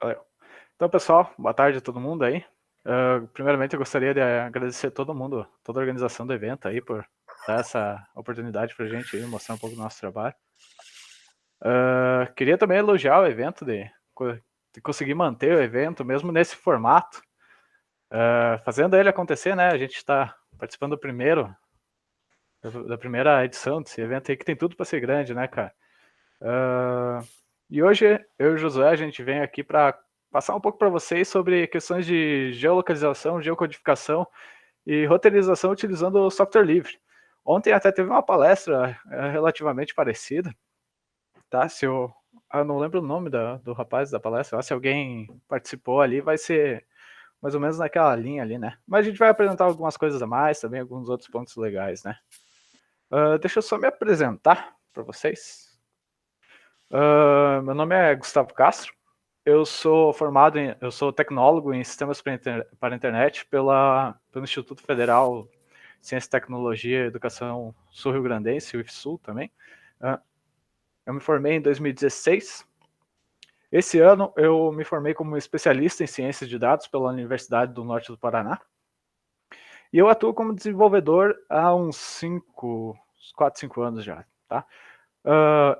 Valeu. Então, pessoal, boa tarde a todo mundo aí. Primeiramente, eu gostaria de agradecer todo mundo, toda a organização do evento aí, por dar essa oportunidade pra gente aí, mostrar um pouco do nosso trabalho. Queria também elogiar o evento, de conseguir manter o evento, mesmo nesse formato, fazendo ele acontecer, né? A gente está participando da primeira edição desse evento aí, que tem tudo para ser grande, né, cara? E hoje, eu e o Josué, a gente vem aqui para passar um pouco para vocês sobre questões de geolocalização, geocodificação e roteirização utilizando o software livre. Ontem até teve uma palestra relativamente parecida, tá? Eu não lembro o nome do rapaz da palestra, se alguém participou ali, vai ser mais ou menos naquela linha ali, né? Mas a gente vai apresentar algumas coisas a mais, também alguns outros pontos legais, né? Deixa eu só me apresentar para vocês. Meu nome é Gustavo Castro. Eu sou tecnólogo em sistemas para internet pelo Instituto Federal de Ciência, Tecnologia e Educação Sul-Rio Grandense, o IFSUL também. Eu me formei em 2016. Esse ano eu me formei como especialista em ciências de dados pela Universidade do Norte do Paraná. E eu atuo como desenvolvedor há uns 4, 5 anos já, tá?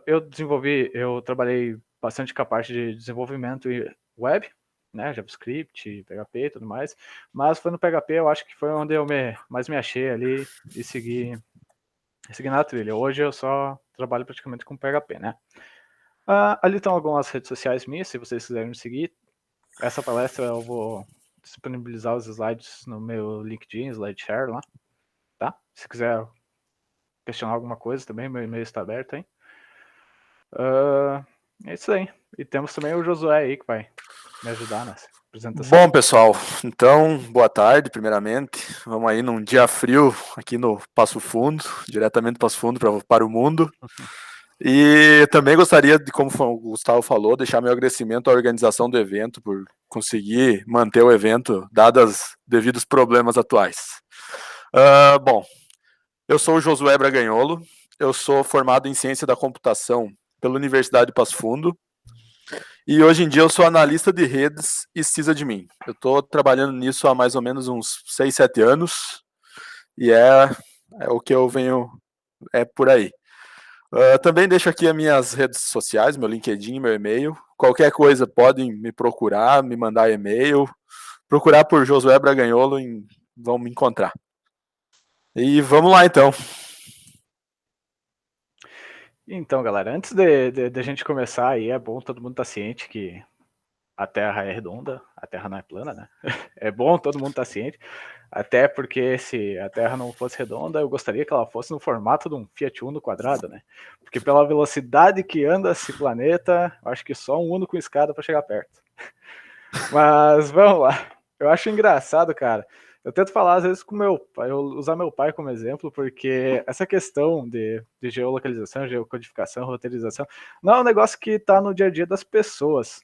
Eu trabalhei bastante com a parte de desenvolvimento web, né, JavaScript, PHP e tudo mais, mas foi no PHP eu acho que foi onde eu mais me achei ali e segui na trilha. Hoje eu só trabalho praticamente com PHP, né. Ali estão algumas redes sociais minhas, se vocês quiserem me seguir. Essa palestra eu vou disponibilizar os slides no meu LinkedIn, SlideShare lá, tá? Se quiser questionar alguma coisa também, meu e-mail está aberto, hein? É isso aí. E temos também o Josué aí que vai me ajudar nessa apresentação. Bom, pessoal, então, boa tarde, primeiramente. Vamos aí num dia frio aqui no Passo Fundo, diretamente do Passo Fundo para o mundo. E também gostaria de, como o Gustavo falou, deixar meu agradecimento à organização do evento por conseguir manter o evento, dados os devidos problemas atuais. Bom, eu sou o Josué Braganholo, eu sou formado em Ciência da Computação pela Universidade de Passo Fundo, e hoje em dia eu sou analista de redes e sysadmin. Eu estou trabalhando nisso há mais ou menos uns 6, 7 anos, e é o que eu venho por aí. Também deixo aqui as minhas redes sociais, meu LinkedIn, meu e-mail. Qualquer coisa podem me procurar, me mandar e-mail. Procurar por Josué Braganholo e vão me encontrar. E vamos lá então. Então, galera, antes de a gente começar aí, é bom todo mundo estar ciente que a Terra é redonda, a Terra não é plana, né? É bom todo mundo estar ciente, até porque se a Terra não fosse redonda, eu gostaria que ela fosse no formato de um Fiat Uno quadrado, né? Porque pela velocidade que anda esse planeta, eu acho que só um Uno com escada para chegar perto. Mas vamos lá. Eu acho engraçado, cara. Eu tento falar às vezes com meu pai, eu usar meu pai como exemplo, porque essa questão de geolocalização, geocodificação, roteirização, não é um negócio que está no dia a dia das pessoas.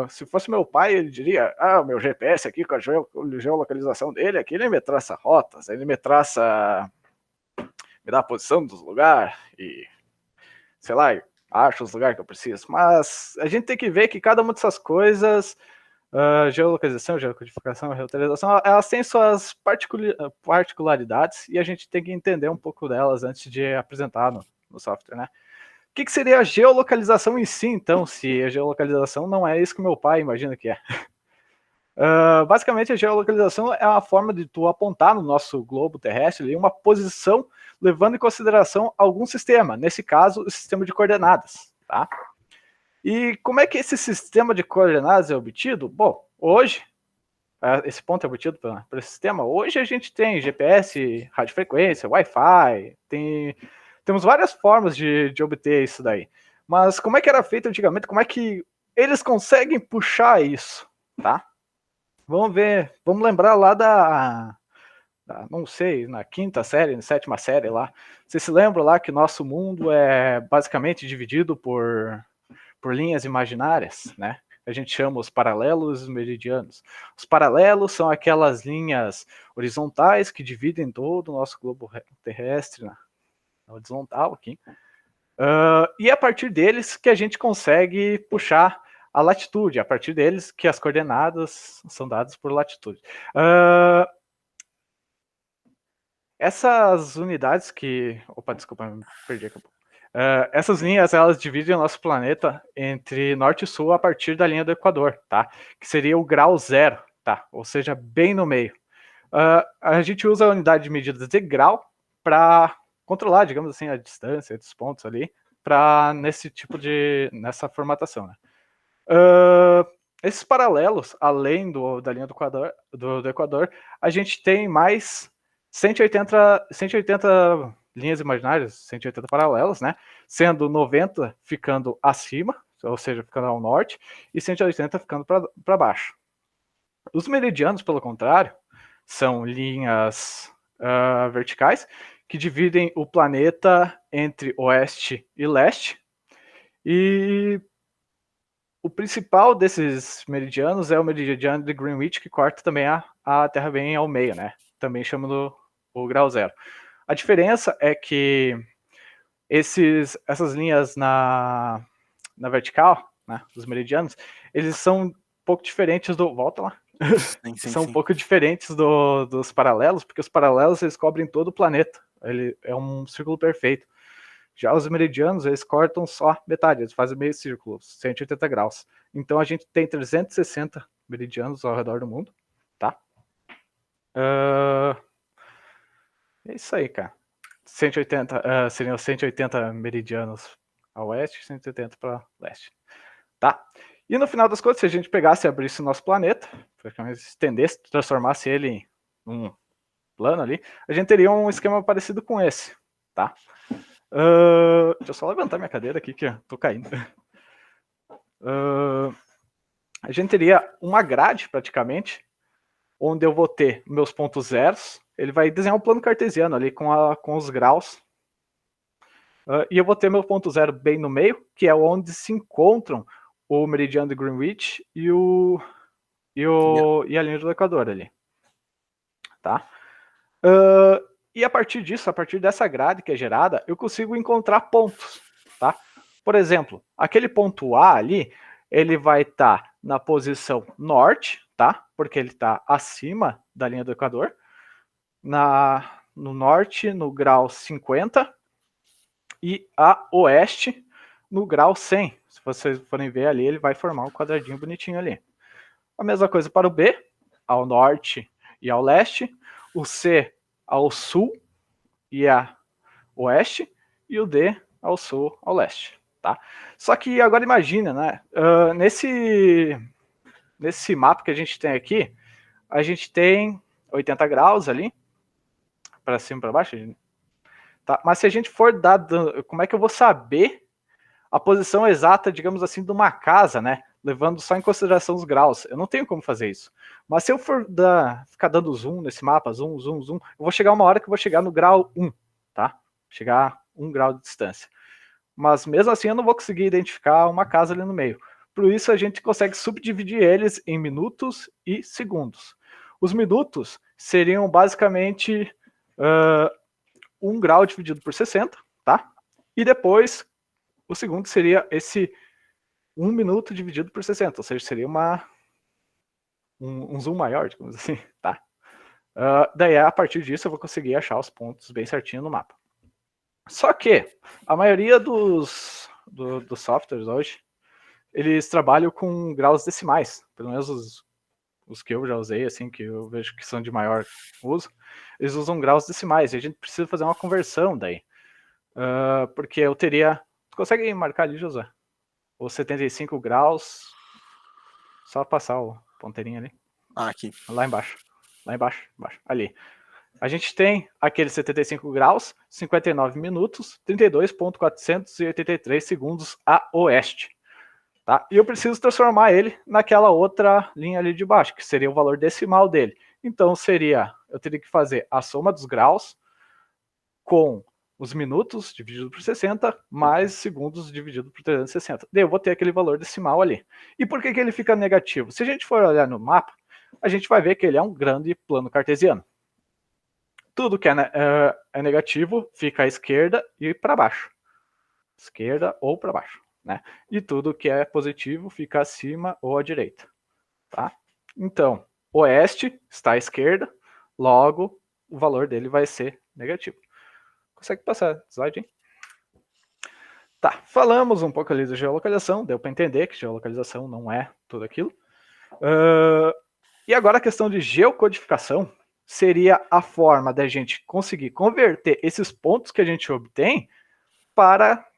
Se fosse meu pai, ele diria: o meu GPS aqui com a geolocalização dele, aqui ele me traça rotas, ele me dá a posição dos lugares e, sei lá, acha os lugares que eu preciso. Mas a gente tem que ver que cada uma dessas coisas, geolocalização, geocodificação, reutilização, elas têm suas particularidades e a gente tem que entender um pouco delas antes de apresentar no software, né? O que seria a geolocalização em si, então, se a geolocalização não é isso que meu pai imagina que é? Basicamente, a geolocalização é uma forma de tu apontar no nosso globo terrestre uma posição levando em consideração algum sistema, nesse caso, o sistema de coordenadas, tá? E como é que esse sistema de coordenadas é obtido? Bom, hoje, esse ponto é obtido pelo esse sistema, hoje a gente tem GPS, radiofrequência, Wi-Fi, temos várias formas de obter isso daí. Mas como é que era feito antigamente? Como é que eles conseguem puxar isso, tá? Vamos ver, vamos lembrar lá não sei, na quinta série, na sétima série lá. Vocês se lembram lá que nosso mundo é basicamente dividido por linhas imaginárias, né? A gente chama os paralelos e os meridianos. Os paralelos são aquelas linhas horizontais que dividem todo o nosso globo terrestre na horizontal aqui. E é a partir deles que a gente consegue puxar a latitude, a partir deles que as coordenadas são dadas por latitude. Essas unidades que... Opa, desculpa, me perdi aqui um pouco. Essas linhas, elas dividem o nosso planeta entre norte e sul a partir da linha do Equador, tá? Que seria o grau zero, tá? Ou seja, bem no meio. A gente usa a unidade de medida de grau para controlar, digamos assim, a distância dos pontos ali, nessa formatação, né? Esses paralelos, além da linha do Equador, a gente tem mais 180 linhas imaginárias, 180 paralelos, né? Sendo 90 ficando acima, ou seja, ficando ao norte, e 180 ficando para baixo. Os meridianos, pelo contrário, são linhas verticais que dividem o planeta entre oeste e leste. E o principal desses meridianos é o meridiano de Greenwich, que corta também a Terra bem ao meio, né? Também chamando o grau zero. A diferença é que essas linhas na vertical, né, dos meridianos, eles são um pouco diferentes do... Volta lá. São um pouco diferentes dos paralelos, porque os paralelos eles cobrem todo o planeta. Ele é um círculo perfeito. Já os meridianos, eles cortam só metade, eles fazem meio círculo, 180 graus. Então a gente tem 360 meridianos ao redor do mundo, tá? É isso aí, cara. 180, seriam 180 meridianos a oeste e 180 para leste, tá? E no final das contas, se a gente pegasse e abrisse o nosso planeta, praticamente estendesse, transformasse ele em um plano ali, a gente teria um esquema parecido com esse, tá? Deixa eu só levantar minha cadeira aqui que eu tô caindo. A gente teria uma grade praticamente, onde eu vou ter meus pontos zeros. Ele vai desenhar um plano cartesiano ali com os graus. E eu vou ter meu ponto zero bem no meio, que é onde se encontram o meridiano de Greenwich e a linha do Equador ali. Tá? E a partir disso, a partir dessa grade que é gerada, eu consigo encontrar pontos, tá? Por exemplo, aquele ponto A ali, ele vai estar na posição norte, tá? Porque ele está acima da linha do Equador. No norte, no grau 50, e a oeste, no grau 100. Se vocês forem ver ali, ele vai formar um quadradinho bonitinho ali. A mesma coisa para o B, ao norte e ao leste. O C ao sul e a oeste, e o D ao sul, ao leste, tá? Só que agora imagina, né? Nesse mapa que a gente tem aqui, a gente tem 80 graus ali, para cima e para baixo, tá? Mas se a gente for dado, como é que eu vou saber a posição exata, digamos assim, de uma casa, né? Levando só em consideração os graus. Eu não tenho como fazer isso. Mas se eu for ficar dando zoom nesse mapa, zoom, zoom, zoom, eu vou chegar uma hora que eu vou chegar no grau 1, tá? Chegar a 1 grau de distância. Mas mesmo assim eu não vou conseguir identificar uma casa ali no meio. Por isso a gente consegue subdividir eles em minutos e segundos. Os minutos seriam basicamente 1 grau dividido por 60, tá? E depois o segundo seria esse 1 minuto dividido por 60, ou seja, seria um zoom maior, digamos assim, tá? Daí, a partir disso, eu vou conseguir achar os pontos bem certinho no mapa. Só que a maioria dos softwares hoje, eles trabalham com graus decimais, pelo menos os que eu já usei, assim, que eu vejo que são de maior uso, eles usam graus decimais, e a gente precisa fazer uma conversão daí. Porque eu teria... Tu consegue marcar ali, José? Os 75 graus, só passar o ponteirinho ali. Aqui. Lá embaixo. Lá embaixo, ali. A gente tem aqueles 75 graus, 59 minutos, 32.483 segundos a oeste. Tá? E eu preciso transformar ele naquela outra linha ali de baixo, que seria o valor decimal dele. Então eu teria que fazer a soma dos graus com os minutos dividido por 60, mais segundos dividido por 360. Daí eu vou ter aquele valor decimal ali. E por que ele fica negativo? Se a gente for olhar no mapa, a gente vai ver que ele é um grande plano cartesiano. Tudo que é negativo fica à esquerda e para baixo. Esquerda ou para baixo, né? E tudo que é positivo fica acima ou à direita, tá? Então, oeste está à esquerda, logo o valor dele vai ser negativo. Consegue passar slide, hein? Tá, falamos um pouco ali de geolocalização, deu para entender que geolocalização não é tudo aquilo. E agora a questão de geocodificação seria a forma da gente conseguir converter esses pontos que a gente obtém para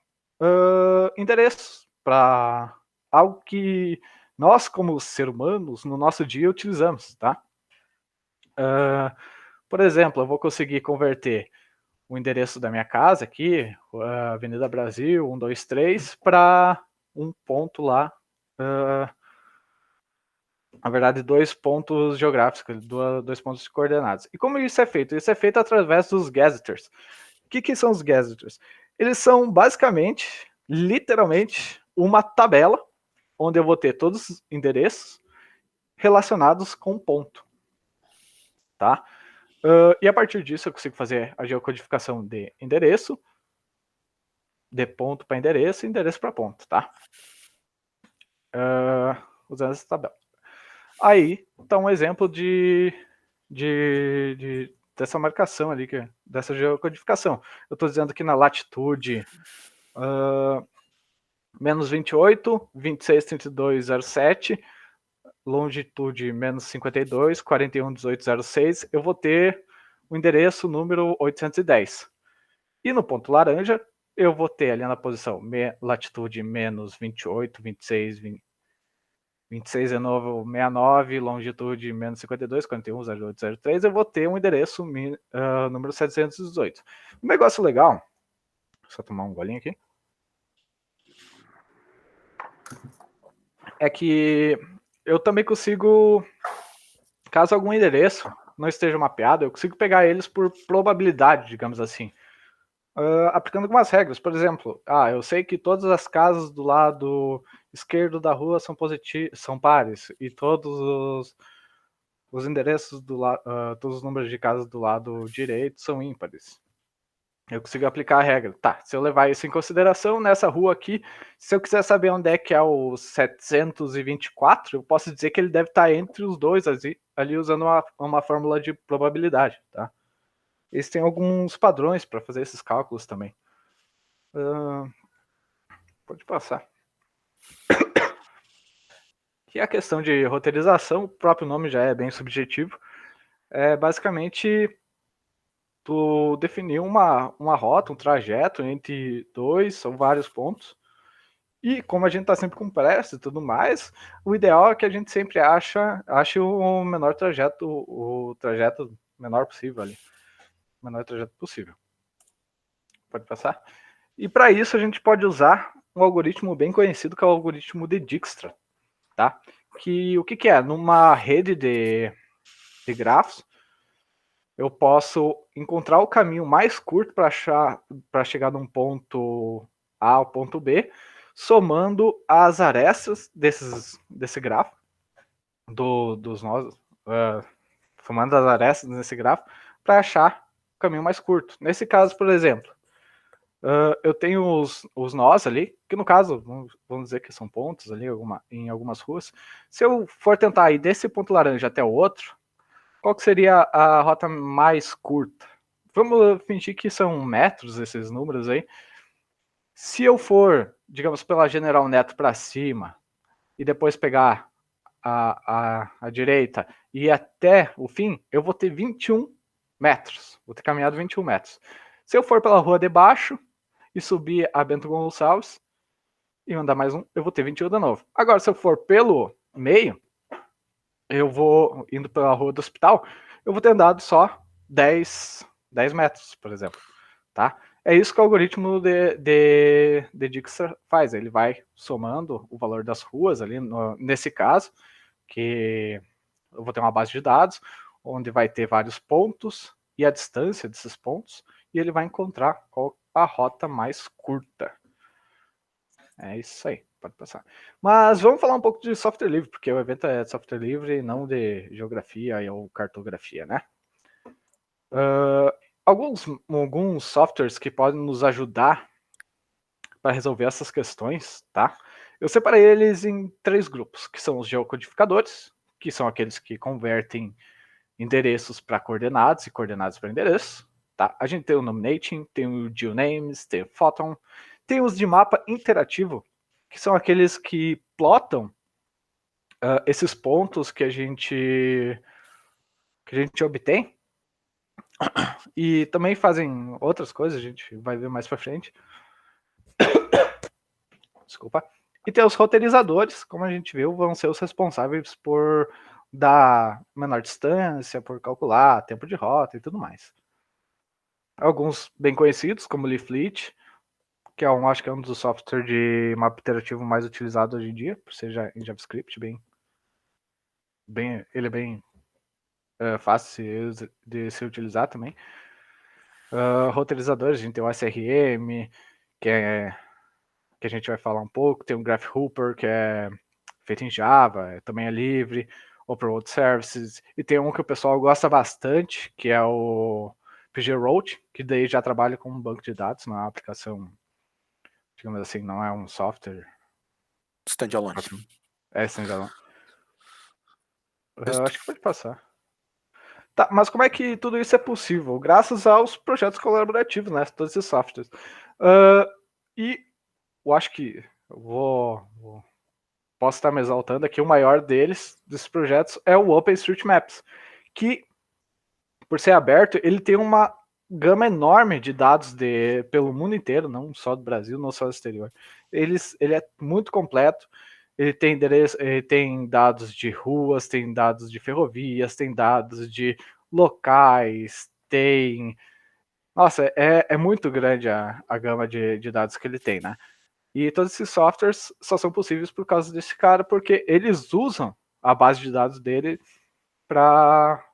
endereços, para algo que nós, como seres humanos, no nosso dia utilizamos, tá? Por exemplo, eu vou conseguir converter o endereço da minha casa aqui, Avenida Brasil 123, para um ponto lá, na verdade, 2 pontos geográficos, 2 pontos de coordenadas. E como isso é feito? Isso é feito através dos gazeters. O que são os gazeters? Eles são basicamente, literalmente, uma tabela onde eu vou ter todos os endereços relacionados com ponto, tá? E a partir disso eu consigo fazer a geocodificação de endereço, de ponto para endereço e endereço para ponto, tá? Usando essa tabela. Aí está um exemplo dessa marcação ali, dessa geocodificação. Eu estou dizendo que na latitude menos 28, 26, 32, 07, longitude menos 52, 41, 18, 06, eu vou ter o endereço número 810. E no ponto laranja, eu vou ter ali na posição latitude menos 28, 26, 26 de novo 69, longitude menos 52, 41, 08, 03, eu vou ter um endereço número 718. Um negócio legal, só tomar um golinho aqui, é que eu também consigo, caso algum endereço não esteja mapeado, eu consigo pegar eles por probabilidade, digamos assim. Aplicando algumas regras, por exemplo, eu sei que todas as casas do lado esquerdo da rua são pares e todos os endereços todos os números de casas do lado direito são ímpares. Eu consigo aplicar a regra. Tá, se eu levar isso em consideração, nessa rua aqui, se eu quiser saber onde é que é o 724, eu posso dizer que ele deve estar entre os dois ali usando uma fórmula de probabilidade, tá? Eles têm alguns padrões para fazer esses cálculos também. Pode passar. Que a questão de roteirização, o próprio nome já é bem subjetivo. É basicamente tu definir uma rota, um trajeto entre 2 ou vários pontos. E como a gente está sempre com pressa e tudo mais, o ideal é que a gente sempre ache o menor trajeto, o trajeto menor possível ali. O menor trajeto possível. Pode passar? E para isso a gente pode usar um algoritmo bem conhecido, que é o algoritmo de Dijkstra, tá? Que o que é? Numa rede de grafos, eu posso encontrar o caminho mais curto para chegar de um ponto A ao ponto B, somando as arestas desse grafo, dos nós, somando as arestas desse grafo, para achar o caminho mais curto. Nesse caso, por exemplo, eu tenho os nós ali, que no caso, vamos dizer que são pontos ali em algumas ruas. Se eu for tentar ir desse ponto laranja até o outro, qual que seria a rota mais curta? Vamos fingir que são metros esses números aí. Se eu for, digamos, pela General Neto para cima e depois pegar a direita e ir até o fim, eu vou ter 21 metros. Vou ter caminhado 21 metros. Se eu for pela rua de baixo e subir a Bento Gonçalves e andar mais um, eu vou ter 21 de novo. Agora, se eu for pelo meio, eu vou indo pela rua do hospital, eu vou ter andado só 10 metros, por exemplo, tá? É isso que o algoritmo de Dijkstra faz, ele vai somando o valor das ruas ali, nesse caso, que eu vou ter uma base de dados, onde vai ter vários pontos e a distância desses pontos, e ele vai encontrar qual a rota mais curta. É isso aí, pode passar. Mas vamos falar um pouco de software livre, porque o evento é de software livre e não de geografia ou cartografia, né? Alguns softwares que podem nos ajudar para resolver essas questões, tá? Eu separei eles em 3 grupos, que são os geocodificadores, que são aqueles que convertem endereços para coordenadas e coordenadas para endereços. Tá? A gente tem o Nominating, tem o GeoNames, tem o Photon, tem os de mapa interativo, que são aqueles que plotam esses pontos que a gente obtém, e também fazem outras coisas, a gente vai ver mais para frente. Desculpa. E tem os roteirizadores, como a gente viu, vão ser os responsáveis por dar menor distância, por calcular tempo de rota e tudo mais. Alguns bem conhecidos, como o Leaflet, que acho que é um dos softwares de mapa interativo mais utilizados hoje em dia, por ser em JavaScript, ele é bem fácil de se utilizar também. Roteirizadores, a gente tem o SRM, que a gente vai falar um pouco, tem o GraphHopper, que é feito em Java, também é livre, Open Road Services, e tem um que o pessoal gosta bastante, que é o pgroad, que daí já trabalha com um banco de dados, não é uma aplicação, digamos assim, não é um software Standalone. É standalone. Acho que pode passar. Tá, mas como é que tudo isso é possível? Graças aos projetos colaborativos, né? Todos esses softwares. E eu acho que posso estar me exaltando aqui, o maior desses projetos é o OpenStreetMaps, que, por ser aberto, ele tem uma gama enorme de dados pelo mundo inteiro, não só do Brasil, não só do exterior. Ele é muito completo, ele tem endereço, ele tem dados de ruas, tem dados de ferrovias, tem dados de locais, tem... Nossa, é muito grande a gama de dados que ele tem, né? E todos esses softwares só são possíveis por causa desse cara, porque eles usam a base de dados dele para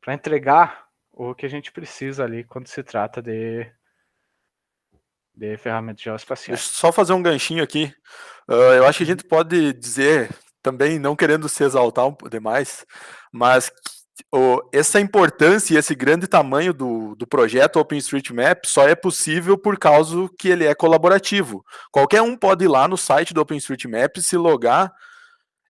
entregar o que a gente precisa ali quando se trata de ferramentas geoespaciais. Deixa eu só fazer um ganchinho aqui. Eu acho que a gente pode dizer, também não querendo se exaltar um pouco demais, mas essa importância e esse grande tamanho do projeto OpenStreetMap só é possível por causa que ele é colaborativo. Qualquer um pode ir lá no site do OpenStreetMap, se logar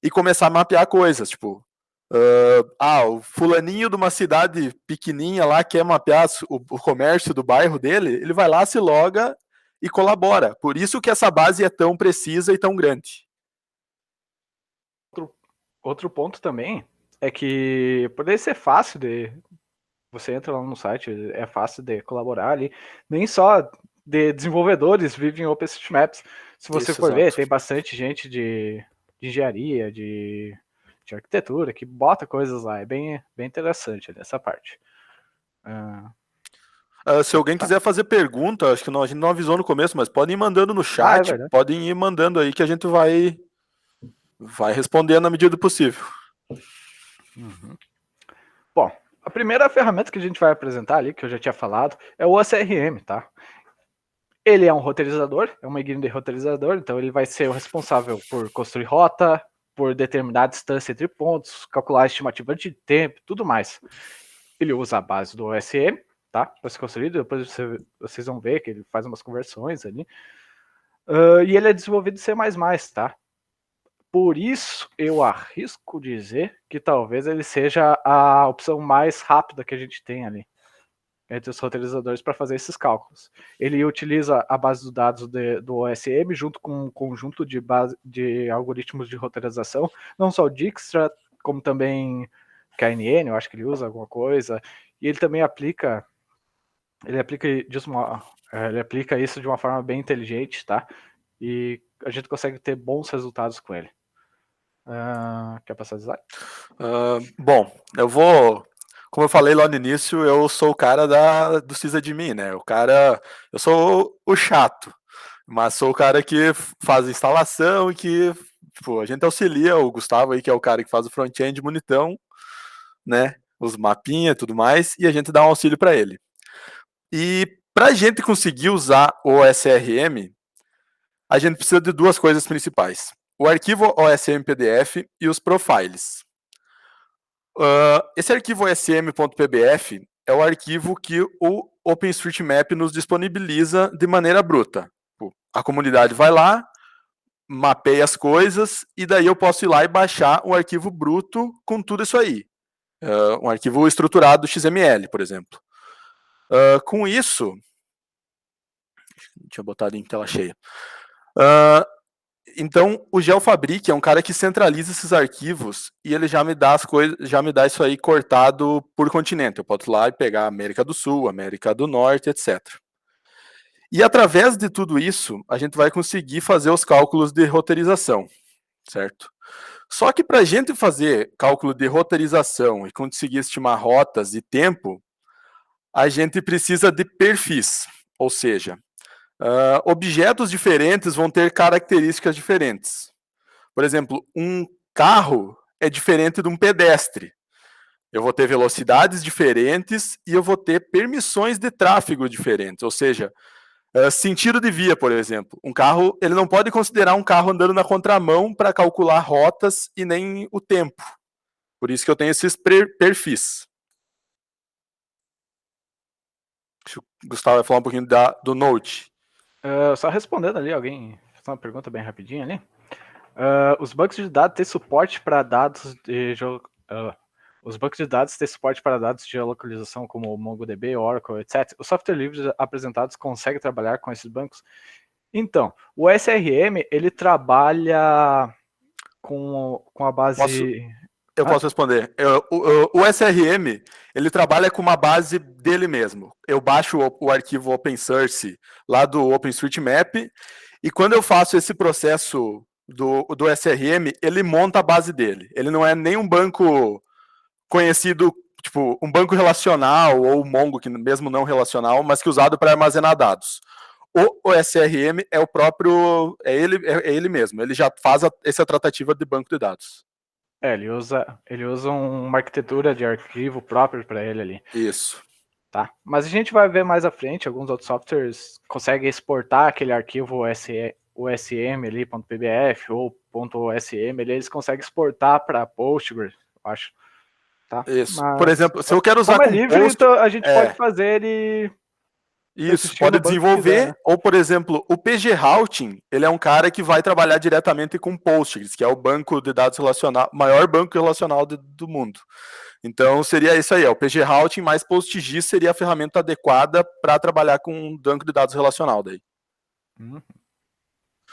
e começar a mapear coisas, tipo, o fulaninho de uma cidade pequenininha lá quer mapear o comércio do bairro dele, ele vai lá, se loga e colabora. Por isso que essa base é tão precisa e tão grande. Outro ponto também é que poderia ser fácil você entra lá no site, é fácil de colaborar ali. Nem só de desenvolvedores vivem em OpenStreetMaps. Se você for ver, tem bastante gente de engenharia, de arquitetura, que bota coisas lá. É bem interessante essa parte. Se alguém quiser fazer pergunta, acho que a gente não avisou no começo, mas podem ir mandando no chat, podem ir mandando aí que a gente vai responder na medida do possível. Uhum. Bom, a primeira ferramenta que a gente vai apresentar ali, que eu já tinha falado, é o OCRM, tá? Ele é um roteirizador, é uma igreja de roteirizador, então ele vai ser o responsável por construir rota, por determinar a distância entre pontos, calcular a estimativa de tempo, tudo mais. Ele usa a base do OSM, tá? Para ser construído, depois vocês vão ver que ele faz umas conversões ali. E ele é desenvolvido em C++, tá? Por isso, eu arrisco dizer que talvez ele seja a opção mais rápida que a gente tem ali entre os roteirizadores para fazer esses cálculos. Ele utiliza a base de dados do OSM junto com um conjunto de algoritmos de roteirização, não só o Dijkstra, como também KNN, eu acho que ele usa alguma coisa, e ele também aplica isso de uma forma bem inteligente, tá? E a gente consegue ter bons resultados com ele. Quer passar o slide? Bom, como eu falei lá no início, eu sou o cara do sysadmin, né? Eu sou o chato, mas sou o cara que faz a instalação e que, tipo, a gente auxilia o Gustavo aí, que é o cara que faz o front-end bonitão, né? Os mapinhas e tudo mais, e a gente dá um auxílio para ele. E para a gente conseguir usar o OSRM, a gente precisa de duas coisas principais: o arquivo OSM PDF e os profiles. Esse arquivo osm.pbf é o arquivo que o OpenStreetMap nos disponibiliza de maneira bruta. A comunidade vai lá, mapeia as coisas, e daí eu posso ir lá e baixar um arquivo bruto com tudo isso aí. Um arquivo estruturado XML, por exemplo. Com isso, tinha botado em tela cheia. Então, o GeoFabric é um cara que centraliza esses arquivos e ele já me dá as coisas, já me dá isso aí cortado por continente. Eu posso ir lá e pegar América do Sul, América do Norte, etc. E através de tudo isso, a gente vai conseguir fazer os cálculos de roteirização, certo? Só que para a gente fazer cálculo de roteirização e conseguir estimar rotas e tempo, a gente precisa de perfis, ou seja, objetos diferentes vão ter características diferentes. Por exemplo, um carro é diferente de um pedestre. Eu vou ter velocidades diferentes e eu vou ter permissões de tráfego diferentes, ou seja, sentido de via, por exemplo. Um carro, ele não pode considerar um carro andando na contramão para calcular rotas e nem o tempo. Por isso que eu tenho esses perfis. Acho que o Gustavo vai falar um pouquinho do Node. Só respondendo ali, alguém fez uma pergunta bem rapidinha ali. Os bancos de dados têm suporte para dados de os bancos de dados têm suporte para dados de geolocalização como MongoDB, Oracle, etc. Os software livres apresentados conseguem trabalhar com esses bancos? Então, o SRM, ele trabalha com a base... Eu posso responder. O SRM, ele trabalha com uma base dele mesmo. Eu baixo o arquivo open source lá do OpenStreetMap e quando eu faço esse processo do SRM, ele monta a base dele. Ele não é nem um banco conhecido, tipo, um banco relacional ou Mongo, que mesmo não relacional, mas que é usado para armazenar dados. O SRM é o próprio, é ele mesmo. Ele já faz essa tratativa de banco de dados. Ele usa uma arquitetura de arquivo próprio para ele ali. Isso. Tá. Mas a gente vai ver mais à frente, alguns outros softwares conseguem exportar aquele arquivo USM ali, .pbf ou .osm, eles conseguem exportar para Postgres, eu acho. Tá? Isso. Mas, por exemplo, se eu quero usar como é livre, então a gente pode fazer ele... Isso, pode desenvolver, quiser, né? Ou, por exemplo, o PG Routing, ele é um cara que vai trabalhar diretamente com Postgres, que é o banco de dados relacional, maior banco relacional do mundo. Então, seria isso aí, o PG Routing mais PostGIS seria a ferramenta adequada para trabalhar com um banco de dados relacional daí.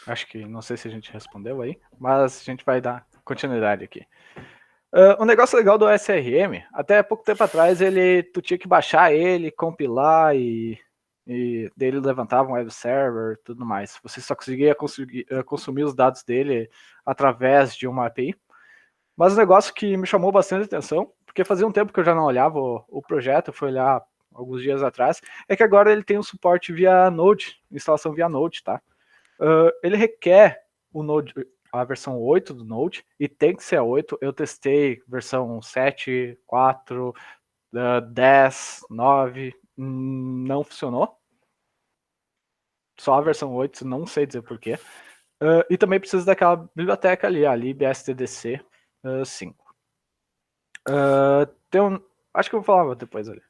Acho que, não sei se a gente respondeu aí, mas a gente vai dar continuidade aqui. Um negócio legal do SRM, até pouco tempo atrás, tu tinha que baixar ele, compilar e dele levantava um web server e tudo mais. Você só conseguia consumir os dados dele através de uma API. Mas um negócio que me chamou bastante atenção, porque fazia um tempo que eu já não olhava o projeto, eu fui olhar alguns dias atrás, é que agora ele tem um suporte via Node, instalação via Node, tá? Ele requer o Node, a versão 8 do Node, e tem que ser a 8. Eu testei versão 7, 4, 10, 9, não funcionou. Só a versão 8, não sei dizer porquê. E também precisa daquela biblioteca ali, a libstdc 5. Acho que eu vou falar depois ali.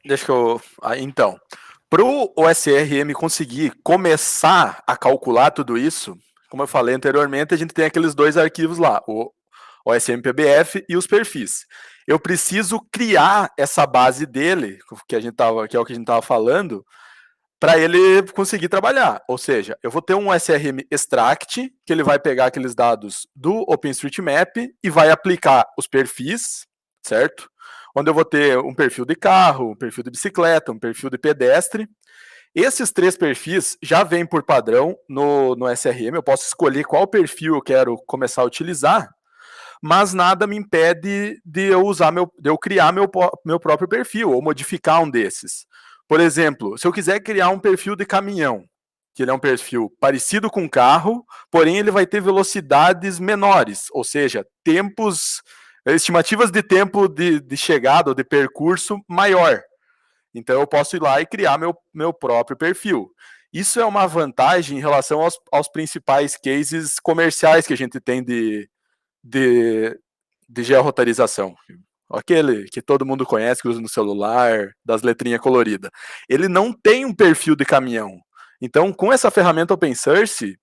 Deixa que eu... então, para o OSRM conseguir começar a calcular tudo isso, como eu falei anteriormente, a gente tem aqueles dois arquivos lá, o OSM-PBF e os perfis. Eu preciso criar essa base dele, que é o que a gente estava falando, para ele conseguir trabalhar. Ou seja, eu vou ter um SRM extract, que ele vai pegar aqueles dados do OpenStreetMap e vai aplicar os perfis, certo? Onde eu vou ter um perfil de carro, um perfil de bicicleta, um perfil de pedestre. Esses 3 perfis já vêm por padrão no SRM, eu posso escolher qual perfil eu quero começar a utilizar, mas nada me impede de eu criar meu próprio perfil ou modificar um desses. Por exemplo, se eu quiser criar um perfil de caminhão, que ele é um perfil parecido com carro, porém ele vai ter velocidades menores, ou seja, estimativas de tempo de chegada ou de percurso maior. Então eu posso ir lá e criar meu próprio perfil. Isso é uma vantagem em relação aos principais cases comerciais que a gente tem de georroteirização. aquele que todo mundo conhece, que usa no celular, das letrinhas coloridas. Ele não tem um perfil de caminhão. Então, com essa ferramenta open source,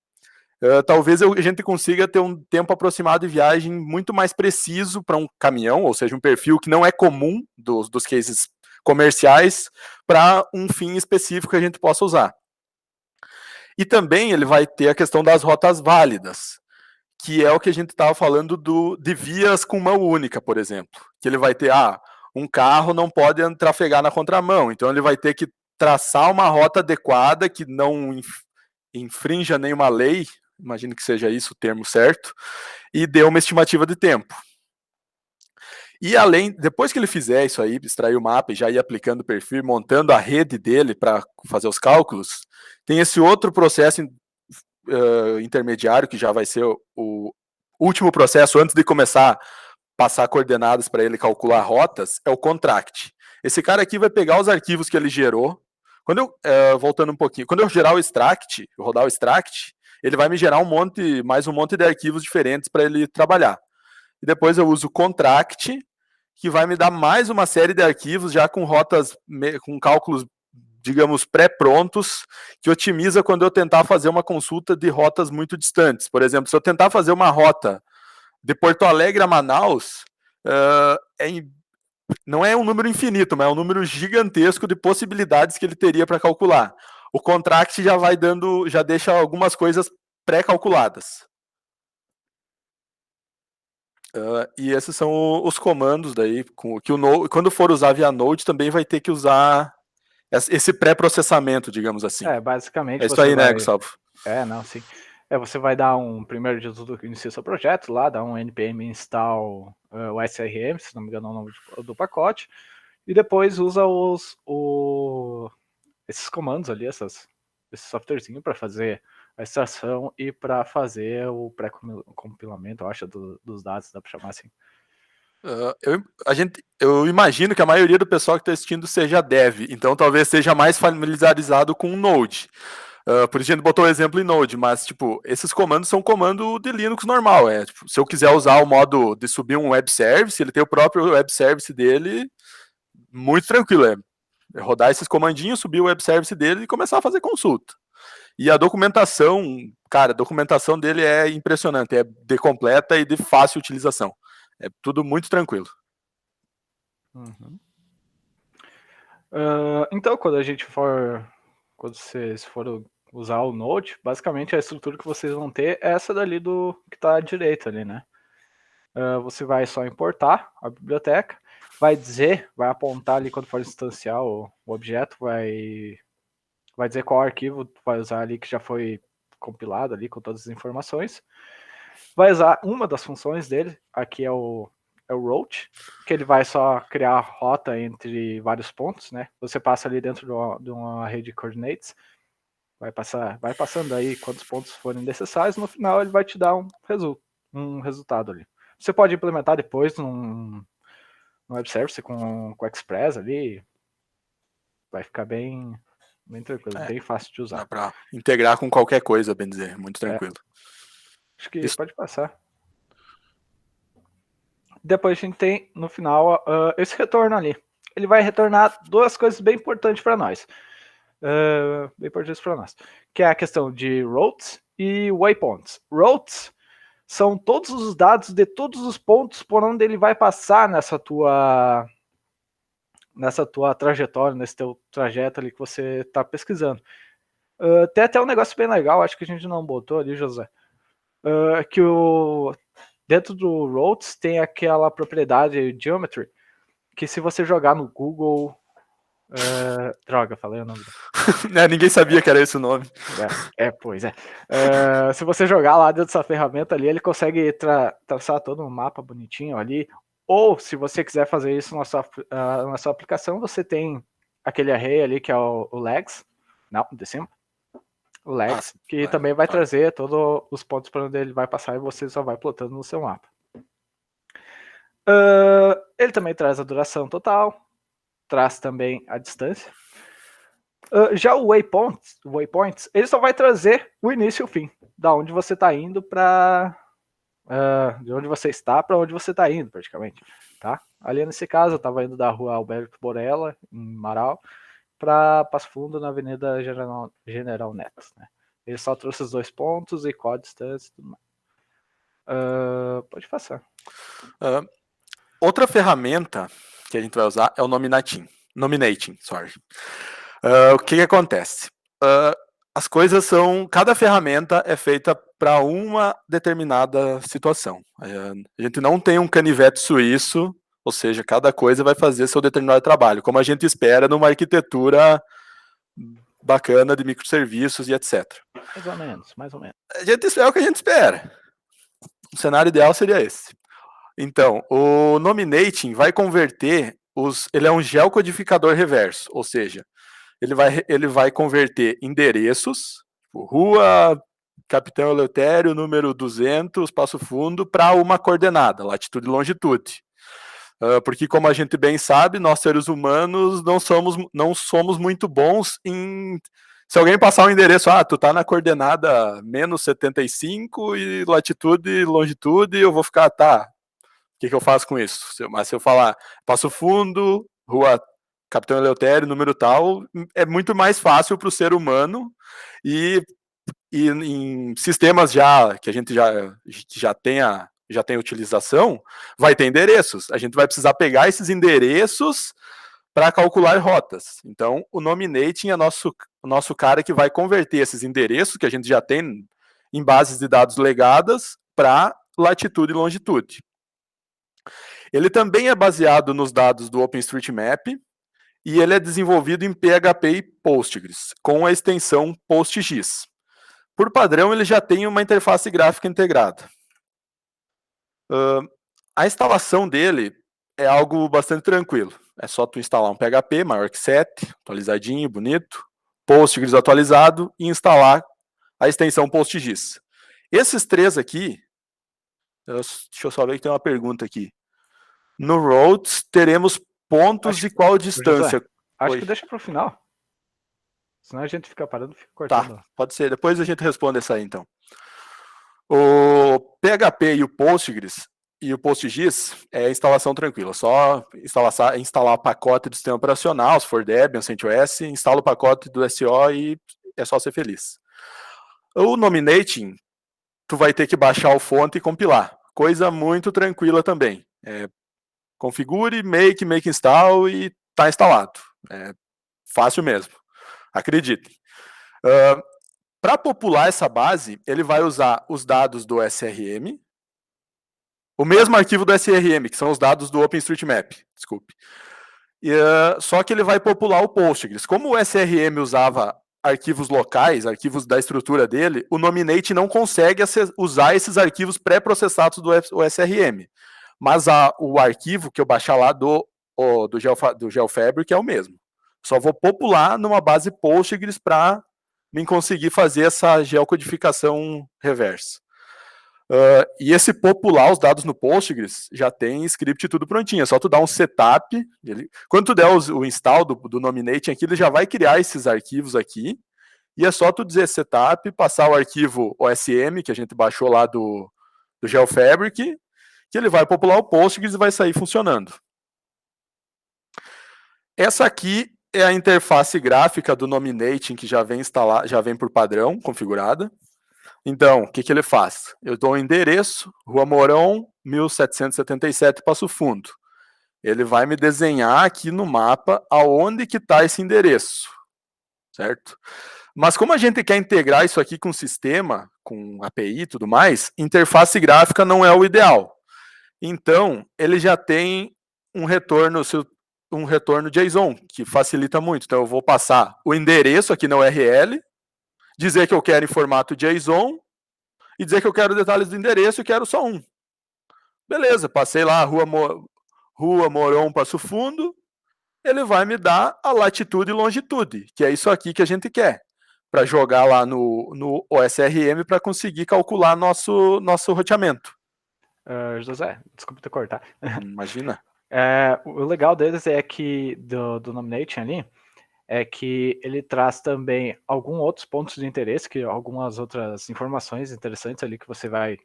talvez a gente consiga ter um tempo aproximado de viagem muito mais preciso para um caminhão, ou seja, um perfil que não é comum dos cases comerciais, para um fim específico que a gente possa usar. E também ele vai ter a questão das rotas válidas, que é o que a gente estava falando de vias com mão única, por exemplo. Que ele vai ter, um carro não pode trafegar na contramão, então ele vai ter que traçar uma rota adequada que não infrinja nenhuma lei, imagino que seja isso o termo certo, e dê uma estimativa de tempo. E depois que ele fizer isso aí, extrair o mapa e já ir aplicando o perfil, montando a rede dele para fazer os cálculos, tem esse outro processo intermediário, que já vai ser o último processo antes de começar a passar coordenadas para ele calcular rotas, é o contract. Esse cara aqui vai pegar os arquivos que ele gerou. Voltando um pouquinho, quando eu gerar o extract, eu rodar o extract, ele vai me gerar mais um monte de arquivos diferentes para ele trabalhar. E depois eu uso o contract, que vai me dar mais uma série de arquivos já com rotas, com cálculos, digamos, pré-prontos, que otimiza quando eu tentar fazer uma consulta de rotas muito distantes. Por exemplo, se eu tentar fazer uma rota de Porto Alegre a Manaus, não é um número infinito, mas é um número gigantesco de possibilidades que ele teria para calcular. O contract já deixa algumas coisas pré-calculadas. E esses são os comandos daí, quando for usar via Node, também vai ter que usar esse pré-processamento, digamos assim. Basicamente. É isso aí, né, Gustavo? Não, sim. Você vai dar primeiro de tudo, inicia seu projeto lá, dá um npm install o SRM, se não me engano é o nome do pacote, e depois usa esses comandos ali, esse softwarezinho para fazer a extração e para fazer o pré-compilamento, eu acho, dos dados, dá para chamar assim. Eu imagino que a maioria do pessoal que está assistindo seja dev, então talvez seja mais familiarizado com o Node. Por isso a gente botou o exemplo em Node, mas tipo, esses comandos são comando de Linux normal. Tipo, se eu quiser usar o modo de subir um web service, ele tem o próprio web service dele, muito tranquilo. É rodar esses comandinhos, subir o web service dele e começar a fazer consulta. E a documentação, cara, a documentação dele é impressionante, é de completa e de fácil utilização. É tudo muito tranquilo. Uhum. Então, quando vocês forem usar o Node, basicamente a estrutura que vocês vão ter é essa dali que está à direita ali, né? Você vai só importar a biblioteca, vai apontar ali quando for instanciar o objeto, vai dizer qual arquivo vai usar ali que já foi compilado ali com todas as informações. Vai usar uma das funções dele, aqui é o route, que ele vai só criar rota entre vários pontos, né? Você passa ali dentro de uma rede de coordinates, vai passando aí quantos pontos forem necessários, no final ele vai te dar um resultado ali. Você pode implementar depois num web service com Express ali, vai ficar bem tranquilo, bem fácil de usar. Dá para integrar com qualquer coisa, bem dizer, muito tranquilo. Acho que isso pode passar. Depois a gente tem, no final, esse retorno ali. Ele vai retornar duas coisas bem importantes para nós. Que é a questão de routes e waypoints. Routes são todos os dados de todos os pontos por onde ele vai passar nessa tua trajetória, nesse teu trajeto ali que você está pesquisando. Tem até um negócio bem legal, acho que a gente não botou ali, José, que dentro do routes tem aquela propriedade geometry, que se você jogar no Google... droga, falei o nome. Ninguém sabia que era esse o nome. Pois é. Se você jogar lá dentro dessa ferramenta ali, ele consegue traçar todo um mapa bonitinho ali. Ou, se você quiser fazer isso na sua aplicação, você tem aquele array ali que é o legs. Não, de cima. O legs, que também vai trazer todos os pontos para onde ele vai passar e você só vai plotando no seu mapa. Ele também traz a duração total, traz também a distância. Já o waypoints, ele só vai trazer o início e o fim, da onde você está indo para de onde você está para onde você está indo, praticamente, tá? Ali nesse caso, eu estava indo da rua Alberto Borella, em Marau, para Passo Fundo, na Avenida General Neto, né? Ele só trouxe os 2 pontos e qual a distância e tudo mais. Pode passar. Outra ferramenta que a gente vai usar é o Nominating. O que acontece? As coisas são... Cada ferramenta é feita para uma determinada situação. A gente não tem um canivete suíço, ou seja, cada coisa vai fazer seu determinado trabalho, como a gente espera numa arquitetura bacana de microserviços e etc. Mais ou menos, mais ou menos. É o que a gente espera. O cenário ideal seria esse. Então, o Nominating vai converter ele é um geocodificador reverso, ou seja, ele vai converter endereços, tipo, rua Capitão Eleutério, número 200, Passo Fundo, para uma coordenada, latitude e longitude. Porque, como a gente bem sabe, nós seres humanos não somos muito bons em... Se alguém passar um endereço, tu tá na coordenada menos 75 e latitude e longitude, eu vou ficar, tá, o que eu faço com isso? Mas se eu falar Passo Fundo, rua Capitão Eleutério, número tal, é muito mais fácil para o ser humano e em sistemas que a gente já tem utilização, vai ter endereços. A gente vai precisar pegar esses endereços para calcular rotas. Então, o Nominating é o nosso cara que vai converter esses endereços que a gente já tem em bases de dados legadas para latitude e longitude. Ele também é baseado nos dados do OpenStreetMap e ele é desenvolvido em PHP e Postgres, com a extensão PostGIS. Por padrão, ele já tem uma interface gráfica integrada. A instalação dele é algo bastante tranquilo. É só tu instalar um PHP maior que 7, atualizadinho, bonito, Postgres atualizado e instalar a extensão PostGIS. Esses 3 aqui, deixa eu só ver que tem uma pergunta aqui. No Roads, teremos pontos de qual distância? José, acho que deixa para o final. Senão a gente fica parando e fica cortando. Tá, pode ser. Depois a gente responde essa aí, então. O PHP e o Postgres e o PostGIS é instalação tranquila. Só instalar pacote do sistema operacional, se for Debian, CentOS, instala o pacote do SO e é só ser feliz. O Nominating, tu vai ter que baixar o fonte e compilar. Coisa muito tranquila também. Configure, make install e tá instalado. É fácil mesmo. Acreditem. Para popular essa base, ele vai usar os dados do SRM, o mesmo arquivo do SRM, que são os dados do OpenStreetMap, desculpe. Só que ele vai popular o Postgres. Como o SRM usava arquivos locais, arquivos da estrutura dele, o Nominate não consegue usar esses arquivos pré-processados do SRM. Mas o arquivo que eu baixar lá do GeoFabric é o mesmo. Só vou popular numa base Postgres para me conseguir fazer essa geocodificação reversa. E esse popular os dados no Postgres já tem script tudo prontinho. É só tu dar um setup. Quando tu der o install do Nominating aqui, ele já vai criar esses arquivos aqui. E é só tu dizer setup, passar o arquivo OSM, que a gente baixou lá do GeoFabric, que ele vai popular o Postgres e vai sair funcionando. Essa aqui é a interface gráfica do Nominating, que já vem por padrão, configurada. Então, o que ele faz? Eu dou um endereço, Rua Mourão, 1777, Passo Fundo. Ele vai me desenhar aqui no mapa aonde que está esse endereço, certo? Mas como a gente quer integrar isso aqui com o sistema, com API e tudo mais, interface gráfica não é o ideal. Então, ele já tem um retorno JSON, que facilita muito. Então, eu vou passar o endereço aqui na URL, dizer que eu quero em formato JSON e dizer que eu quero detalhes do endereço e quero só um. Beleza, passei lá, Rua Mourão, Passo Fundo, ele vai me dar a latitude e longitude, que é isso aqui que a gente quer, para jogar lá no OSRM para conseguir calcular nosso roteamento. José, desculpa te cortar. Imagina. O legal deles é que, do Nominating ali, é que ele traz também alguns outros pontos de interesse, algumas outras informações interessantes ali que você vai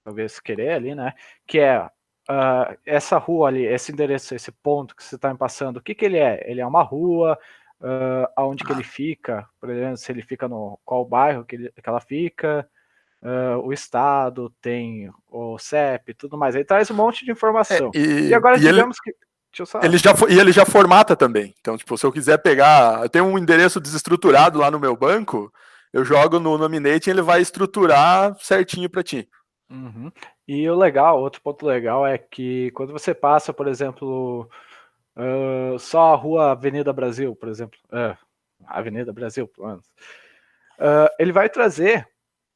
talvez querer ali, né? Que é essa rua ali, esse endereço, esse ponto que você está me passando, o que ele é? Ele é uma rua, aonde que ele fica, por exemplo, se ele fica no qual bairro que ela fica, o estado, tem o CEP, tudo mais. Ele traz um monte de informação. E agora, digamos que. Ele já formata também. Então, tipo, se eu quiser pegar. Eu tenho um endereço desestruturado lá no meu banco, eu jogo no Nominate e ele vai estruturar certinho para ti. Uhum. E o legal, outro ponto legal é que quando você passa, por exemplo, só a rua Avenida Brasil, por exemplo, Avenida Brasil, pelo menos, ele vai trazer,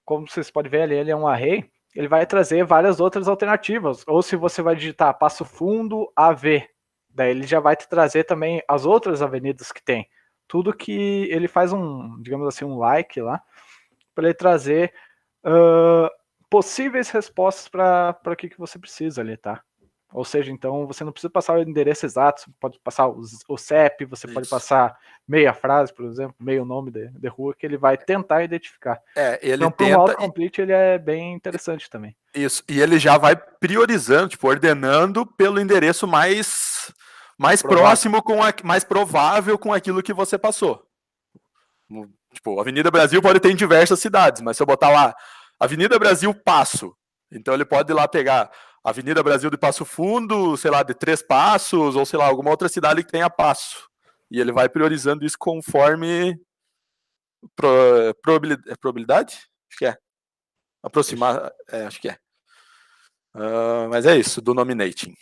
como vocês podem ver ali, ele é um array, ele vai trazer várias outras alternativas. Ou se você vai digitar Passo Fundo AV, daí ele já vai te trazer também as outras avenidas que tem. Tudo que ele faz digamos assim, um like lá, para ele trazer possíveis respostas para o que você precisa ali, tá? Ou seja, então você não precisa passar o endereço exato, você pode passar o CEP, você pode passar meia frase, por exemplo, meio nome de rua, que ele vai tentar identificar. Ele então, para um autocomplete, ele é bem interessante também. Isso, e ele já vai priorizando, tipo, ordenando pelo endereço mais próximo, mais provável com aquilo que você passou. Tipo, Avenida Brasil pode ter em diversas cidades, mas se eu botar lá Avenida Brasil Passo, então ele pode ir lá pegar Avenida Brasil de Passo Fundo, sei lá, de 3 Passos, ou sei lá, alguma outra cidade que tenha passo. E ele vai priorizando isso conforme probabilidade? Acho que é. Aproximar, acho que é. Mas é isso, do nominating.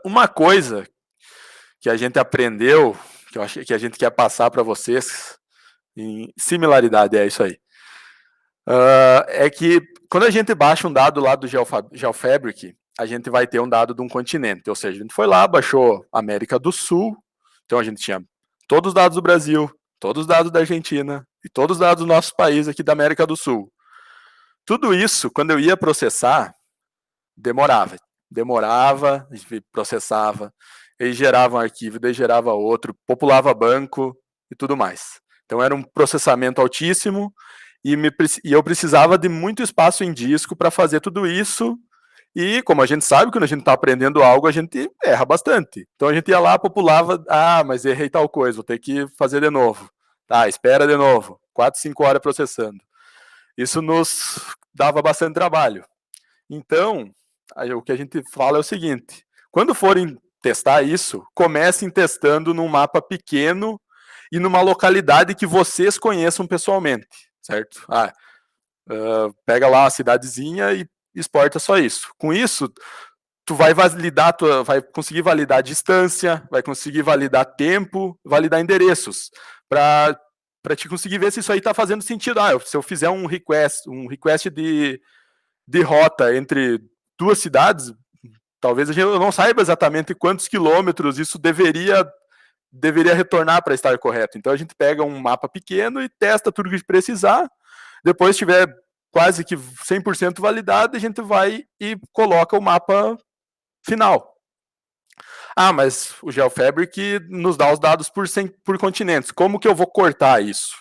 Uma coisa que a gente aprendeu, que eu acho que a gente quer passar para vocês, em similaridade, é isso aí. É que quando a gente baixa um dado lá do GeoFabric, a gente vai ter um dado de um continente. Ou seja, a gente foi lá, baixou América do Sul, então a gente tinha todos os dados do Brasil, todos os dados da Argentina e todos os dados do nosso país aqui da América do Sul. Tudo isso, quando eu ia processar, demorava, processava, aí gerava um arquivo, daí gerava outro, populava banco e tudo mais. Então era um processamento altíssimo e eu precisava de muito espaço em disco para fazer tudo isso. E como a gente sabe, quando a gente está aprendendo algo, a gente erra bastante. Então a gente ia lá, populava, mas errei tal coisa, vou ter que fazer de novo. Tá, espera de novo. 4, 5 horas processando. Isso nos dava bastante trabalho. Então, o que a gente fala é o seguinte: quando forem testar isso, comecem testando num mapa pequeno e numa localidade que vocês conheçam pessoalmente, certo? Pega lá uma cidadezinha e exporta só isso. Com isso, tu vai validar, vai conseguir validar a distância, vai conseguir validar tempo, validar endereços, para te conseguir ver se isso aí está fazendo sentido. Se eu fizer um request de rota entre 2 cidades, talvez eu não saiba exatamente quantos quilômetros isso deveria retornar para estar correto. Então a gente pega um mapa pequeno e testa tudo que precisar. Depois tiver quase que 100% validado, a gente vai e coloca o mapa final. Mas o GeoFabric nos dá os dados por continentes. Como que eu vou cortar isso?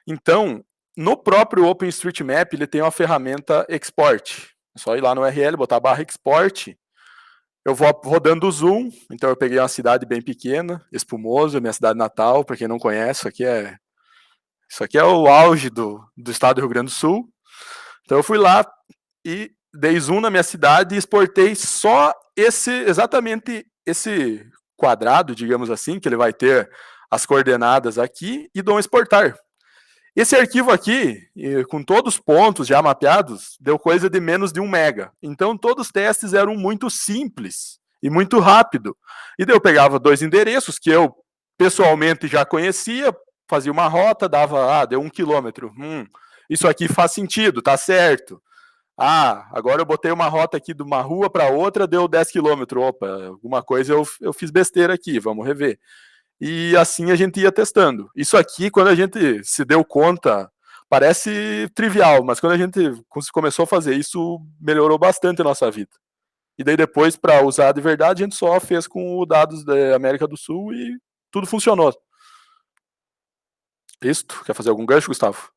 Então, no próprio OpenStreetMap, ele tem uma ferramenta Export. É só ir lá no URL, botar /export. Eu vou rodando o zoom. Então, eu peguei uma cidade bem pequena, Espumoso, minha cidade natal. Para quem não conhece, isso aqui é o auge do estado do Rio Grande do Sul. Então, eu fui lá e dei zoom na minha cidade e exportei só exatamente esse quadrado, digamos assim, que ele vai ter as coordenadas aqui, e dou um exportar. Esse arquivo aqui, com todos os pontos já mapeados, deu coisa de menos de 1 mega. Então, todos os testes eram muito simples e muito rápido. E daí eu pegava 2 endereços que eu pessoalmente já conhecia, fazia uma rota, deu 1 quilômetro. Isso aqui faz sentido, tá certo. Agora eu botei uma rota aqui de uma rua para outra, deu 10 quilômetros. Opa, alguma coisa eu fiz besteira aqui, vamos rever. E assim a gente ia testando. Isso aqui, quando a gente se deu conta, parece trivial, mas quando a gente começou a fazer isso, melhorou bastante a nossa vida. E daí depois, para usar de verdade, a gente só fez com os dados da América do Sul e tudo funcionou. Isso? Quer fazer algum gancho, Gustavo?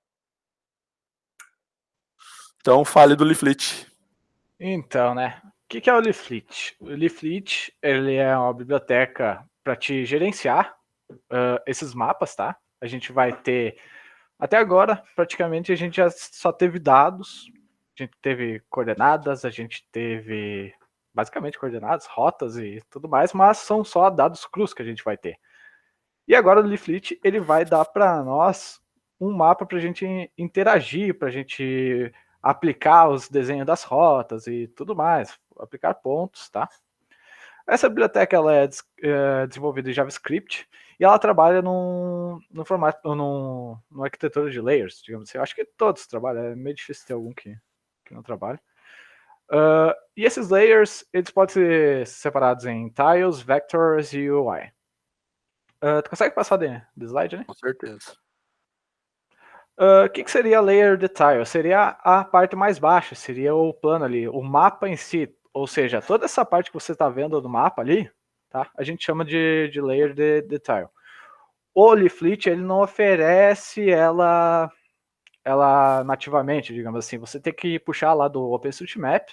Então, fale do Leaflet. Então, né? O que é o Leaflet? O Leaflet, ele é uma biblioteca para te gerenciar esses mapas, tá? A gente vai ter, até agora, praticamente a gente já só teve dados, a gente teve coordenadas, a gente teve basicamente coordenadas, rotas e tudo mais, mas são só dados crus que a gente vai ter. E agora o Leaflet, ele vai dar para nós um mapa para a gente interagir, para a gente aplicar os desenhos das rotas e tudo mais, aplicar pontos, tá? Essa biblioteca ela é desenvolvida em JavaScript e ela trabalha no formato, no arquitetura de layers, digamos assim. Eu acho que todos trabalham, é meio difícil ter algum que não trabalhe. E esses layers, eles podem ser separados em tiles, vectors e UI. Tu consegue passar de slide, né? Com certeza. O que seria layer de tile? Seria a parte mais baixa, seria o plano ali, o mapa em si. Ou seja, toda essa parte que você está vendo do mapa ali, tá? A gente chama de layer de tile. O Leaflet, ele não oferece ela nativamente, digamos assim. Você tem que puxar lá do OpenStreetMap,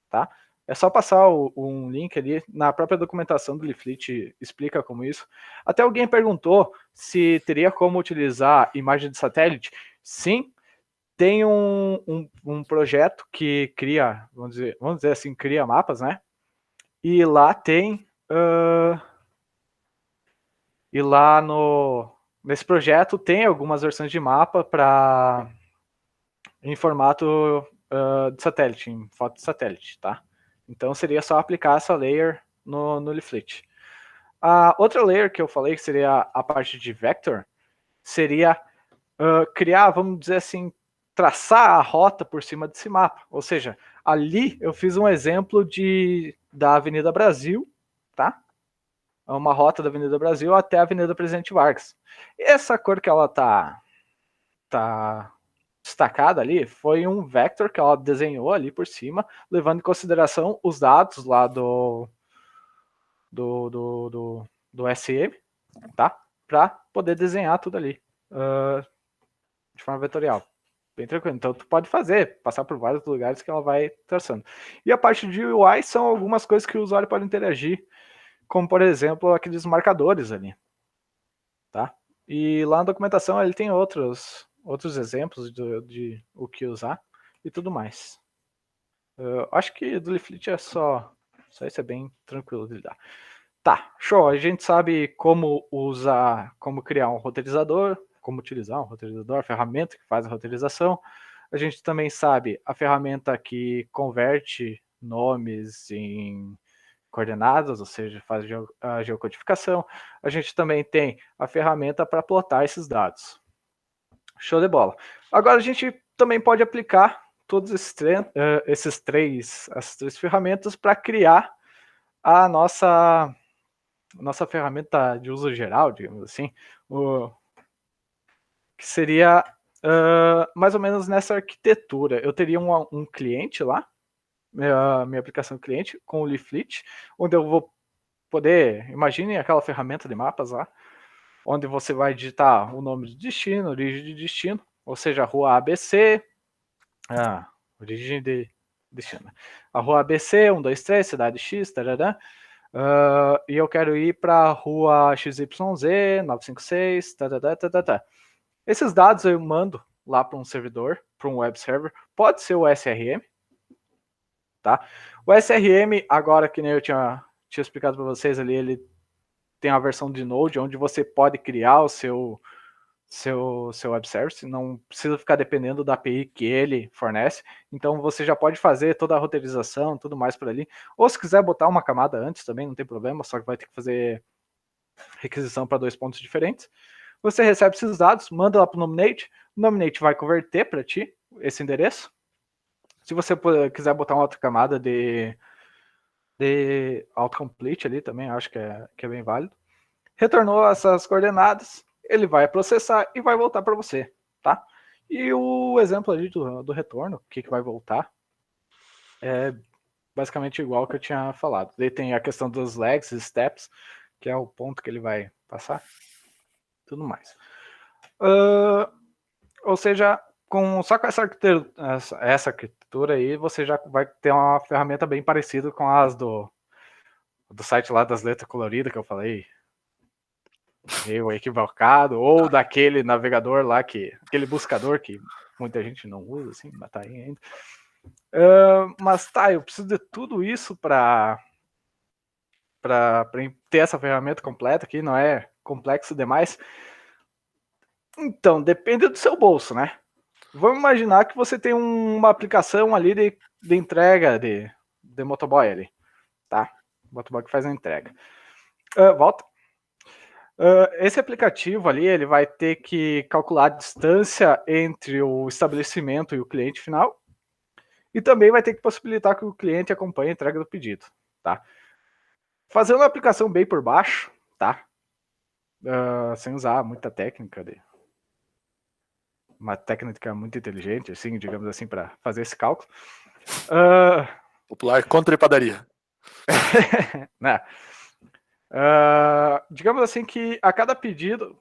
tá? É só passar um link ali, na própria documentação do Leaflet explica como isso. Até alguém perguntou se teria como utilizar imagem de satélite. Sim, tem um projeto que cria, vamos dizer assim, cria mapas, né? E lá tem... e lá nesse projeto tem algumas versões de mapa em formato de satélite, em foto de satélite, tá? Então seria só aplicar essa layer no Leaflet. A outra layer que eu falei, que seria a parte de vector, seria criar, vamos dizer assim, traçar a rota por cima desse mapa. Ou seja, ali eu fiz um exemplo da Avenida Brasil, tá? Uma rota da Avenida Brasil até a Avenida Presidente Vargas. E essa cor que ela tá destacada ali foi um vector que ela desenhou ali por cima, levando em consideração os dados lá do SM, tá? Para poder desenhar tudo ali de forma vetorial. Bem tranquilo. Então tu pode fazer, passar por vários lugares que ela vai traçando. E a parte de UI são algumas coisas que o usuário pode interagir, como por exemplo aqueles marcadores ali, tá? E lá na documentação ele tem outros exemplos de o que usar e tudo mais. Acho que do Leaflet é só isso, é bem tranquilo de lidar. Tá, show. A gente sabe como usar, como criar um roteirizador, como utilizar um roteirizador, a ferramenta que faz a roteirização. A gente também sabe a ferramenta que converte nomes em coordenadas, ou seja, faz a geocodificação. A gente também tem a ferramenta para plotar esses dados. Show de bola. Agora a gente também pode aplicar todos essas três ferramentas para criar a nossa ferramenta de uso geral, digamos assim, que seria mais ou menos nessa arquitetura. Eu teria um cliente lá, minha aplicação cliente, com o Leaflet, onde eu vou poder, imagine aquela ferramenta de mapas lá, onde você vai digitar o nome de destino, origem de destino, ou seja, a rua ABC, origem de destino. A rua ABC, 123, cidade X, tarará, e eu quero ir para a rua XYZ, 956, tá. Esses dados eu mando lá para um servidor, para um web server, pode ser o SRM, tá? O SRM, agora que nem eu tinha explicado para vocês ali, ele tem a versão de Node, onde você pode criar o seu web service, não precisa ficar dependendo da API que ele fornece, então você já pode fazer toda a roteirização, tudo mais por ali, ou se quiser botar uma camada antes também, não tem problema, só que vai ter que fazer requisição para 2 pontos diferentes. Você recebe esses dados, manda lá para o Nominate, o Nominate vai converter para ti esse endereço. Se você quiser botar uma outra camada de autocomplete ali também, acho que é bem válido. Retornou essas coordenadas, ele vai processar e vai voltar para você, tá? E o exemplo ali do retorno, o que vai voltar, é basicamente igual ao que eu tinha falado. Ele tem a questão dos lags e steps, que é o ponto que ele vai passar, tudo mais. Ou seja, só com essa arquitetura aí, você já vai ter uma ferramenta bem parecida com as do site lá das letras coloridas que eu falei. Meio equivocado, ou daquele navegador lá, aquele buscador que muita gente não usa, assim, mas tá aí ainda. Mas tá, eu preciso de tudo isso para ter essa ferramenta completa aqui, não é complexo demais. Então, depende do seu bolso, né? Vamos imaginar que você tem uma aplicação ali de entrega de motoboy ali, tá? Motoboy que faz a entrega. Volta. Esse aplicativo ali, ele vai ter que calcular a distância entre o estabelecimento e o cliente final, e também vai ter que possibilitar que o cliente acompanhe a entrega do pedido, tá? Fazendo uma aplicação bem por baixo, tá? Sem usar muita técnica, uma técnica muito inteligente, assim, digamos assim, para fazer esse cálculo. Popular contra padaria. Né? Digamos assim que a cada pedido,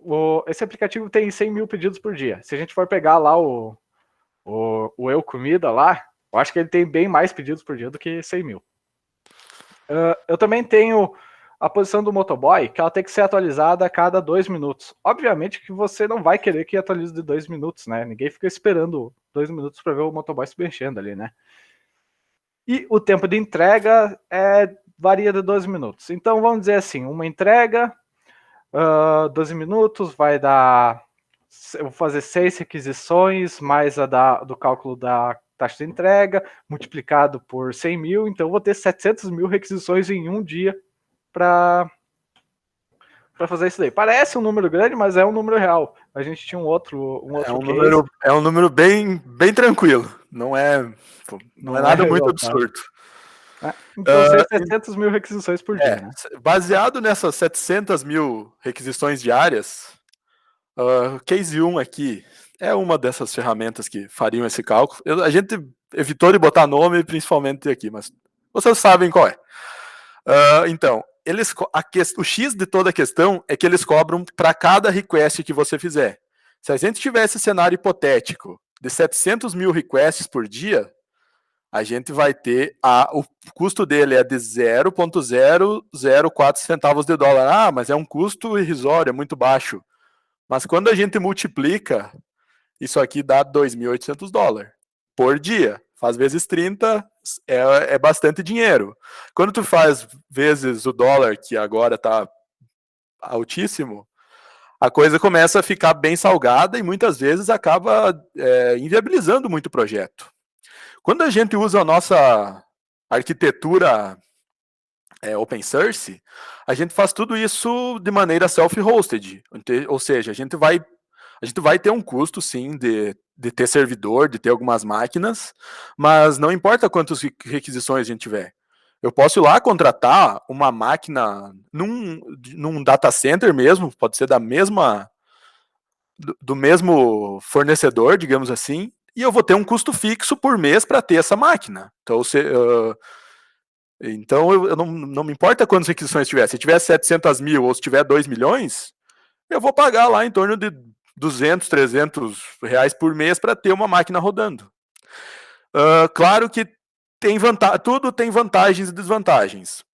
esse aplicativo tem 100 mil pedidos por dia. Se a gente for pegar lá o Eu Comida lá, eu acho que ele tem bem mais pedidos por dia do que 100 mil. Eu também tenho a posição do motoboy, que ela tem que ser atualizada a cada 2 minutos. Obviamente que você não vai querer que atualize de 2 minutos, né? Ninguém fica esperando 2 minutos para ver o motoboy se mexendo ali, né? E o tempo de entrega varia de 12 minutos. Então, vamos dizer assim, uma entrega, 12 minutos, vai dar... Eu vou fazer 6 requisições, mais do cálculo da taxa de entrega, multiplicado por 100 mil, então eu vou ter 700 mil requisições em um dia para fazer isso daí. Parece um número grande, mas é um número real. A gente tinha um outro é um número bem tranquilo. Não é nada muito absurdo. Então, 700 mil requisições por dia, né? Baseado nessas 700 mil requisições diárias, Case 1 aqui é uma dessas ferramentas que fariam esse cálculo. A gente evitou de botar nome, principalmente aqui, mas vocês sabem qual é. Então, o X de toda a questão é que eles cobram para cada request que você fizer. Se a gente tivesse cenário hipotético de 700 mil requests por dia, a gente vai ter o custo dele é de 0,004 centavos de dólar. Mas é um custo irrisório, é muito baixo. Mas quando a gente multiplica, isso aqui dá 2.800 dólares por dia. Faz vezes 30, é bastante dinheiro. Quando tu faz vezes o dólar, que agora está altíssimo, a coisa começa a ficar bem salgada e muitas vezes acaba inviabilizando muito o projeto. Quando a gente usa a nossa arquitetura open source, a gente faz tudo isso de maneira self-hosted, ou seja, a gente vai ter um custo, sim, de ter servidor, de ter algumas máquinas, mas não importa quantas requisições a gente tiver. Eu posso ir lá contratar uma máquina num data center mesmo, pode ser do mesmo fornecedor, digamos assim, e eu vou ter um custo fixo por mês para ter essa máquina. Então, eu não me importa quantas requisições tiver. Se tiver 700 mil ou se tiver 2 milhões, eu vou pagar lá em torno de 200, 300 reais por mês para ter uma máquina rodando. Claro que tudo tem vantagens e desvantagens.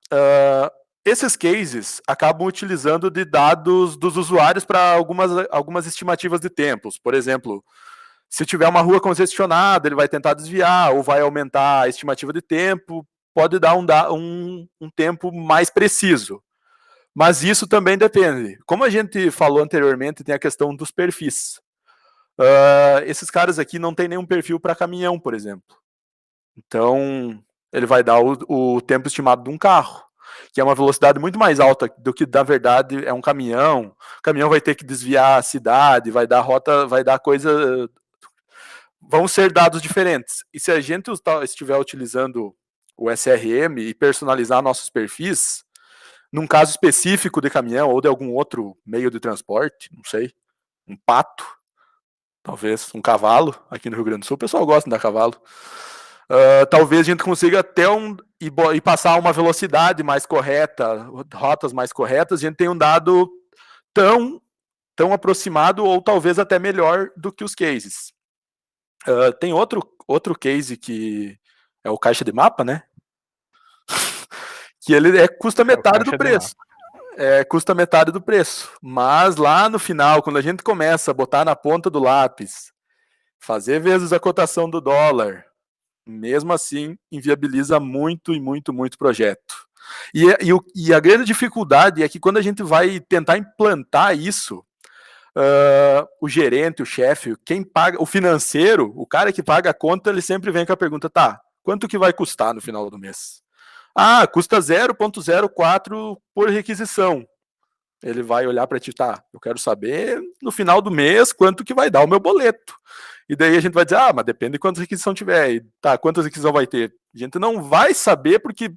Esses cases acabam utilizando de dados dos usuários para algumas estimativas de tempos. Por exemplo, se tiver uma rua congestionada, ele vai tentar desviar ou vai aumentar a estimativa de tempo, pode dar um tempo mais preciso. Mas isso também depende. Como a gente falou anteriormente, tem a questão dos perfis. Esses caras aqui não tem nenhum perfil para caminhão, por exemplo. Então, ele vai dar o tempo estimado de um carro, que é uma velocidade muito mais alta do que, na verdade, é um caminhão. O caminhão vai ter que desviar a cidade, vai dar rota, vai dar coisa... Vão ser dados diferentes. E se a gente estiver utilizando o SRM e personalizar nossos perfis, num caso específico de caminhão ou de algum outro meio de transporte, não sei, um pato, talvez um cavalo, aqui no Rio Grande do Sul, o pessoal gosta de dar cavalo, talvez a gente consiga até e passar uma velocidade mais correta, rotas mais corretas, a gente tem um dado tão aproximado ou talvez até melhor do que os cases. Tem outro case que é o caixa de mapa, né? Que ele custa metade do preço. Custa metade do preço. Mas lá no final, quando a gente começa a botar na ponta do lápis, fazer vezes a cotação do dólar, mesmo assim, inviabiliza muito e muito, muito projeto. E a grande dificuldade é que quando a gente vai tentar implantar isso, o gerente, o chefe, quem paga, o financeiro, o cara que paga a conta, ele sempre vem com a pergunta, tá, quanto que vai custar no final do mês? Ah, custa 0,04 por requisição. Ele vai olhar para ti, tá, eu quero saber no final do mês quanto que vai dar o meu boleto. E daí a gente vai dizer, mas depende de quantas requisições tiver. E, tá, quantas requisições vai ter? A gente não vai saber porque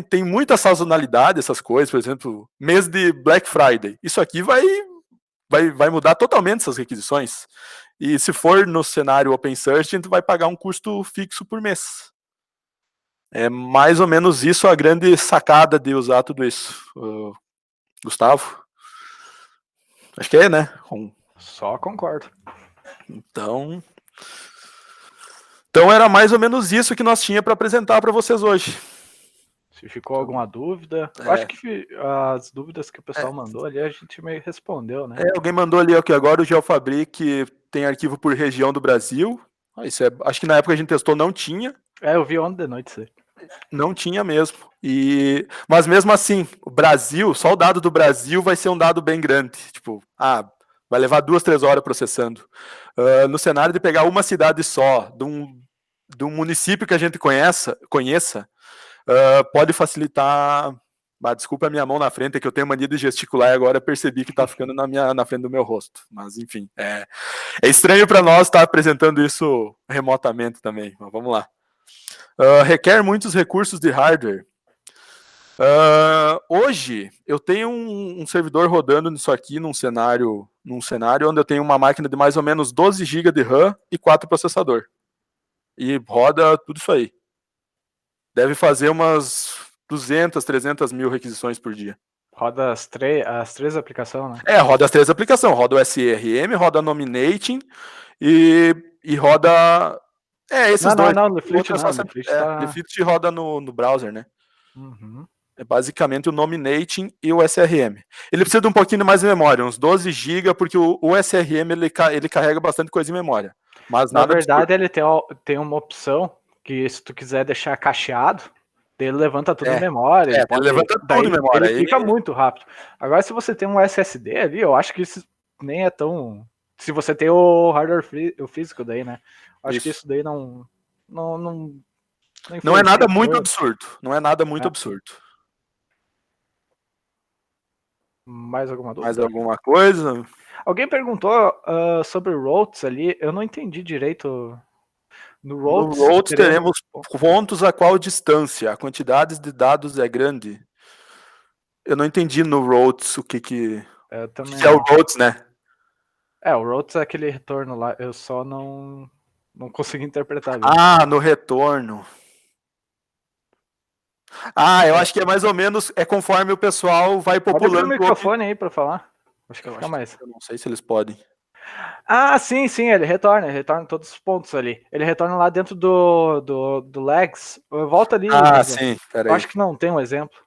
tem muita sazonalidade essas coisas, por exemplo, mês de Black Friday. Isso aqui vai mudar totalmente essas requisições. E se for no cenário open source, a gente vai pagar um custo fixo por mês. É mais ou menos isso a grande sacada de usar tudo isso. Gustavo? Acho que é, né? Só concordo. Então era mais ou menos isso que nós tínhamos para apresentar para vocês hoje. Se ficou alguma dúvida, eu acho que as dúvidas que o pessoal mandou ali, a gente meio respondeu, né? Alguém mandou ali aqui agora, o GeoFabric tem arquivo por região do Brasil. Acho que na época a gente testou, não tinha. Eu vi ontem de noite isso aí. Não tinha mesmo. Mas mesmo assim, o Brasil, só o dado do Brasil vai ser um dado bem grande. Tipo, vai levar 2-3 horas processando. No cenário de pegar uma cidade só, de um município que a gente conheça, pode facilitar. Desculpa a minha mão na frente, é que eu tenho mania de gesticular e agora percebi que está ficando na frente do meu rosto. Mas enfim, é estranho para nós estar apresentando isso remotamente também. Mas vamos lá. Requer muitos recursos de hardware. Hoje eu tenho um servidor rodando nisso aqui num cenário onde eu tenho uma máquina de mais ou menos 12 GB de RAM e 4 processador. E roda tudo isso aí. Deve fazer umas 200, 300 mil requisições por dia. Roda as três aplicações, né? Roda as 3 aplicações. Roda o SRM, roda Nominating e roda... esses dois. Não, Leaflet não. Leaflet roda no browser, né? Uhum. É basicamente o Nominating e o SRM. Ele precisa de um pouquinho mais de memória, uns 12 GB, porque o SRM ele carrega bastante coisa em memória. Mas na verdade, ele tem uma opção que, se tu quiser deixar cacheado, ele levanta tudo em memória. Ele levanta tudo em memória. Ele fica muito rápido. Agora, se você tem um SSD ali, eu acho que isso nem é tão... Se você tem o hardware físico daí, né? Acho que isso daí não é nada muito absurdo. Não é nada muito absurdo. Mais alguma dúvida? Mais alguma coisa? Alguém perguntou sobre routes ali. Eu não entendi direito. No routes teremos pontos a qual distância? A quantidade de dados é grande? Eu não entendi no routes o que é o routes, né? O routes é aquele retorno lá. Eu só não consegui interpretar. No retorno. Eu acho que é mais ou menos conforme o pessoal vai populando. Pode abrir o microfone aí para falar. Acho que fica mais. Eu não sei se eles podem. Sim, ele retorna todos os pontos ali. Ele retorna lá dentro do lags. Volta ali. Sim, peraí. Eu acho que não tem um exemplo.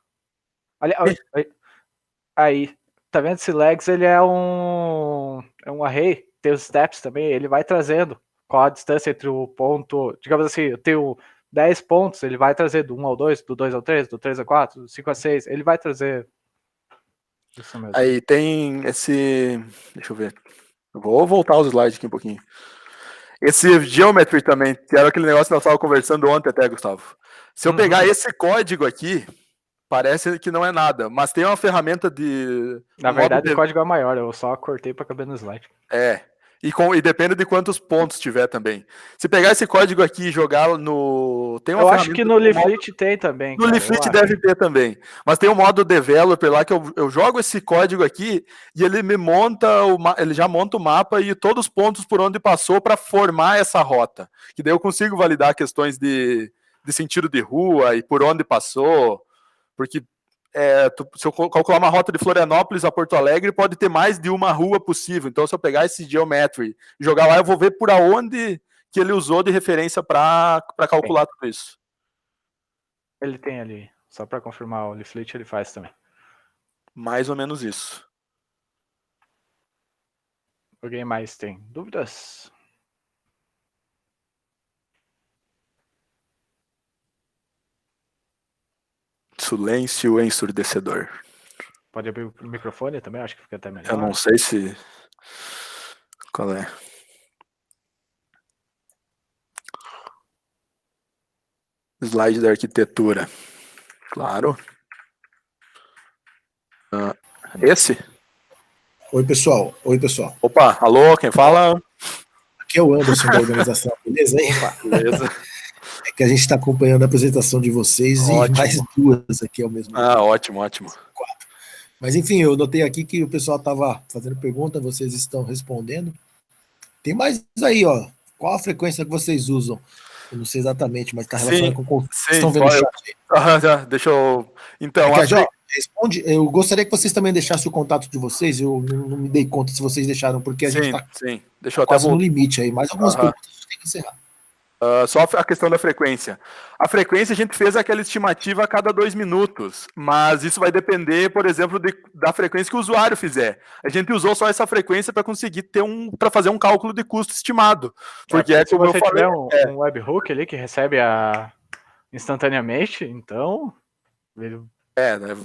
Aí, tá vendo esse lags? Ele é um array, tem os steps também, ele vai trazendo qual a distância entre o ponto, digamos assim, eu tenho 10 pontos, ele vai trazer do 1 ao 2, do 2 ao 3, do 3 ao 4, do 5 a 6, ele vai trazer isso mesmo. Aí tem esse, deixa eu ver, eu vou voltar os slides aqui um pouquinho. Esse Geometry também, que era aquele negócio que nós estávamos conversando ontem até, Gustavo. Se eu pegar esse código aqui, parece que não é nada, mas tem uma ferramenta de... Na verdade, o código é maior, eu só cortei para caber no slide. E depende de quantos pontos tiver também. Se pegar esse código aqui e jogar no... Eu acho que no Leaflet tem também. No Leaflet deve ter também. Mas tem um modo developer lá que eu jogo esse código aqui e ele me monta, ele já monta o mapa e todos os pontos por onde passou para formar essa rota. Que daí eu consigo validar questões de sentido de rua e por onde passou. Porque se eu calcular uma rota de Florianópolis a Porto Alegre, pode ter mais de uma rua possível. Então, se eu pegar esse Geometry e jogar lá, eu vou ver por aonde que ele usou de referência para calcular tudo isso. Ele tem ali, só para confirmar, o Leaflet ele faz também. Mais ou menos isso. Alguém mais tem dúvidas? Silêncio ensurdecedor. Pode abrir o microfone também, acho que fica até melhor. Eu não sei se... Qual é? Slide da arquitetura. Claro. Esse? Oi, pessoal. Opa, alô, quem fala? Aqui é o Anderson da organização, beleza? Beleza. É que a gente está acompanhando a apresentação de vocês Ótimo. E mais duas aqui ao mesmo tempo. Ótimo. Quatro. Mas enfim, eu notei aqui que o pessoal estava fazendo pergunta, vocês estão respondendo. Tem mais aí, ó. Qual a frequência que vocês usam? Eu não sei exatamente, mas está relacionado com o que vocês estão vendo no chat aí. Deixa eu... Então, responde. Eu gostaria que vocês também deixassem o contato de vocês. Eu não me dei conta se vocês deixaram, porque a gente está quase no limite aí. Mais algumas perguntas a gente tem que encerrar. Só a questão da frequência. A frequência a gente fez aquela estimativa a cada 2 minutos, mas isso vai depender, por exemplo, da frequência que o usuário fizer. A gente usou só essa frequência para conseguir para fazer um cálculo de custo estimado. Porque se você tiver um webhook ali que recebe instantaneamente, então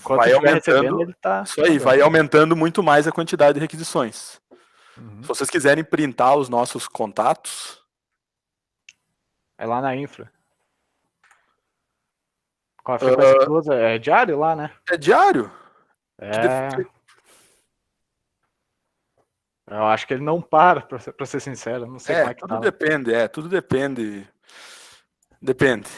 vai aumentando. Ele tá isso aí, vai aumentando muito mais a quantidade de requisições. Se vocês quiserem printar os nossos contatos, é lá na infra. Qual a frequência que usa? É diário lá, né? É diário. Eu acho que ele não para, pra ser sincero. Não sei como é que tudo depende, tudo depende. Depende.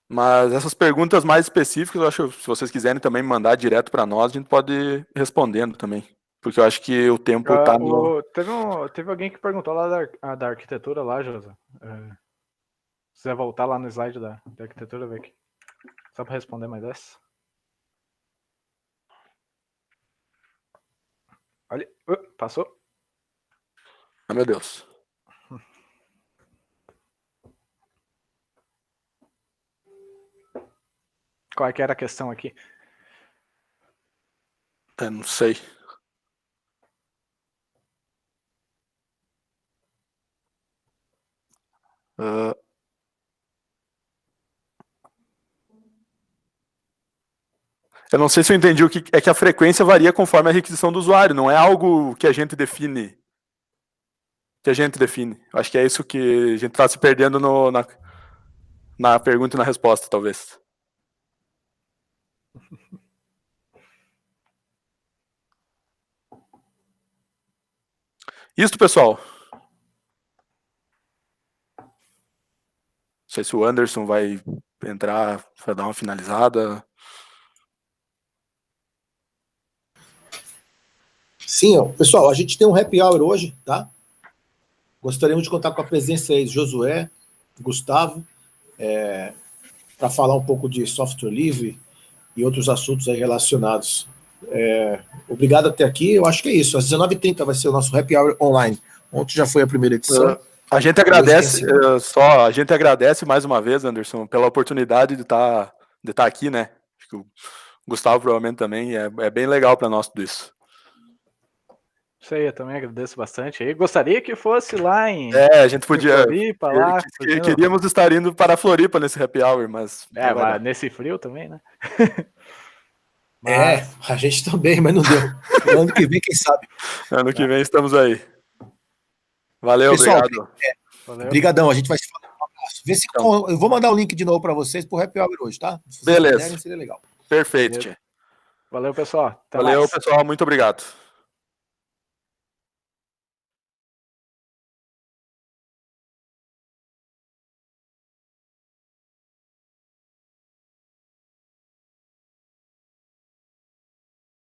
Mas essas perguntas mais específicas, eu acho que se vocês quiserem também mandar direto para nós, a gente pode ir respondendo também. Porque eu acho que o tempo tá no... Teve alguém que perguntou lá da arquitetura lá, José. Se quiser voltar lá no slide da arquitetura, ver aqui. Só para responder mais essa. Olha, passou. Ah, meu Deus. Qual é que era a questão aqui? Não sei. Eu não sei se eu entendi o que é que a frequência varia conforme a requisição do usuário, não é algo que a gente define. Eu acho que é isso que a gente está se perdendo na pergunta e na resposta, talvez. Isso, pessoal. Não sei se o Anderson vai entrar, vai dar uma finalizada. Sim, pessoal, a gente tem um happy hour hoje, tá? Gostaríamos de contar com a presença aí de Josué, Gustavo, para falar um pouco de software livre e outros assuntos aí relacionados. Obrigado até aqui, eu acho que é isso. Às 19h30 vai ser o nosso happy hour online. Ontem já foi a primeira edição. A gente agradece mais uma vez, Anderson, pela oportunidade de estar aqui, né? Acho que o Gustavo provavelmente também, é bem legal para nós tudo isso. Isso aí, eu também agradeço bastante. Eu gostaria que fosse lá em a gente podia. Floripa, lá, queríamos estar indo para a Floripa nesse happy hour, mas. Mas nesse frio também, né? A gente também, mas não deu. Ano que vem, quem sabe? Ano que vem estamos aí. Valeu, pessoal, obrigado. Obrigadão, a gente vai se falar. Um abraço. Vê se eu vou mandar o link de novo para vocês pro happy hour hoje, tá? Se beleza. Puderem, seria legal. Perfeito. Valeu, pessoal. Valeu, pessoal. Muito obrigado.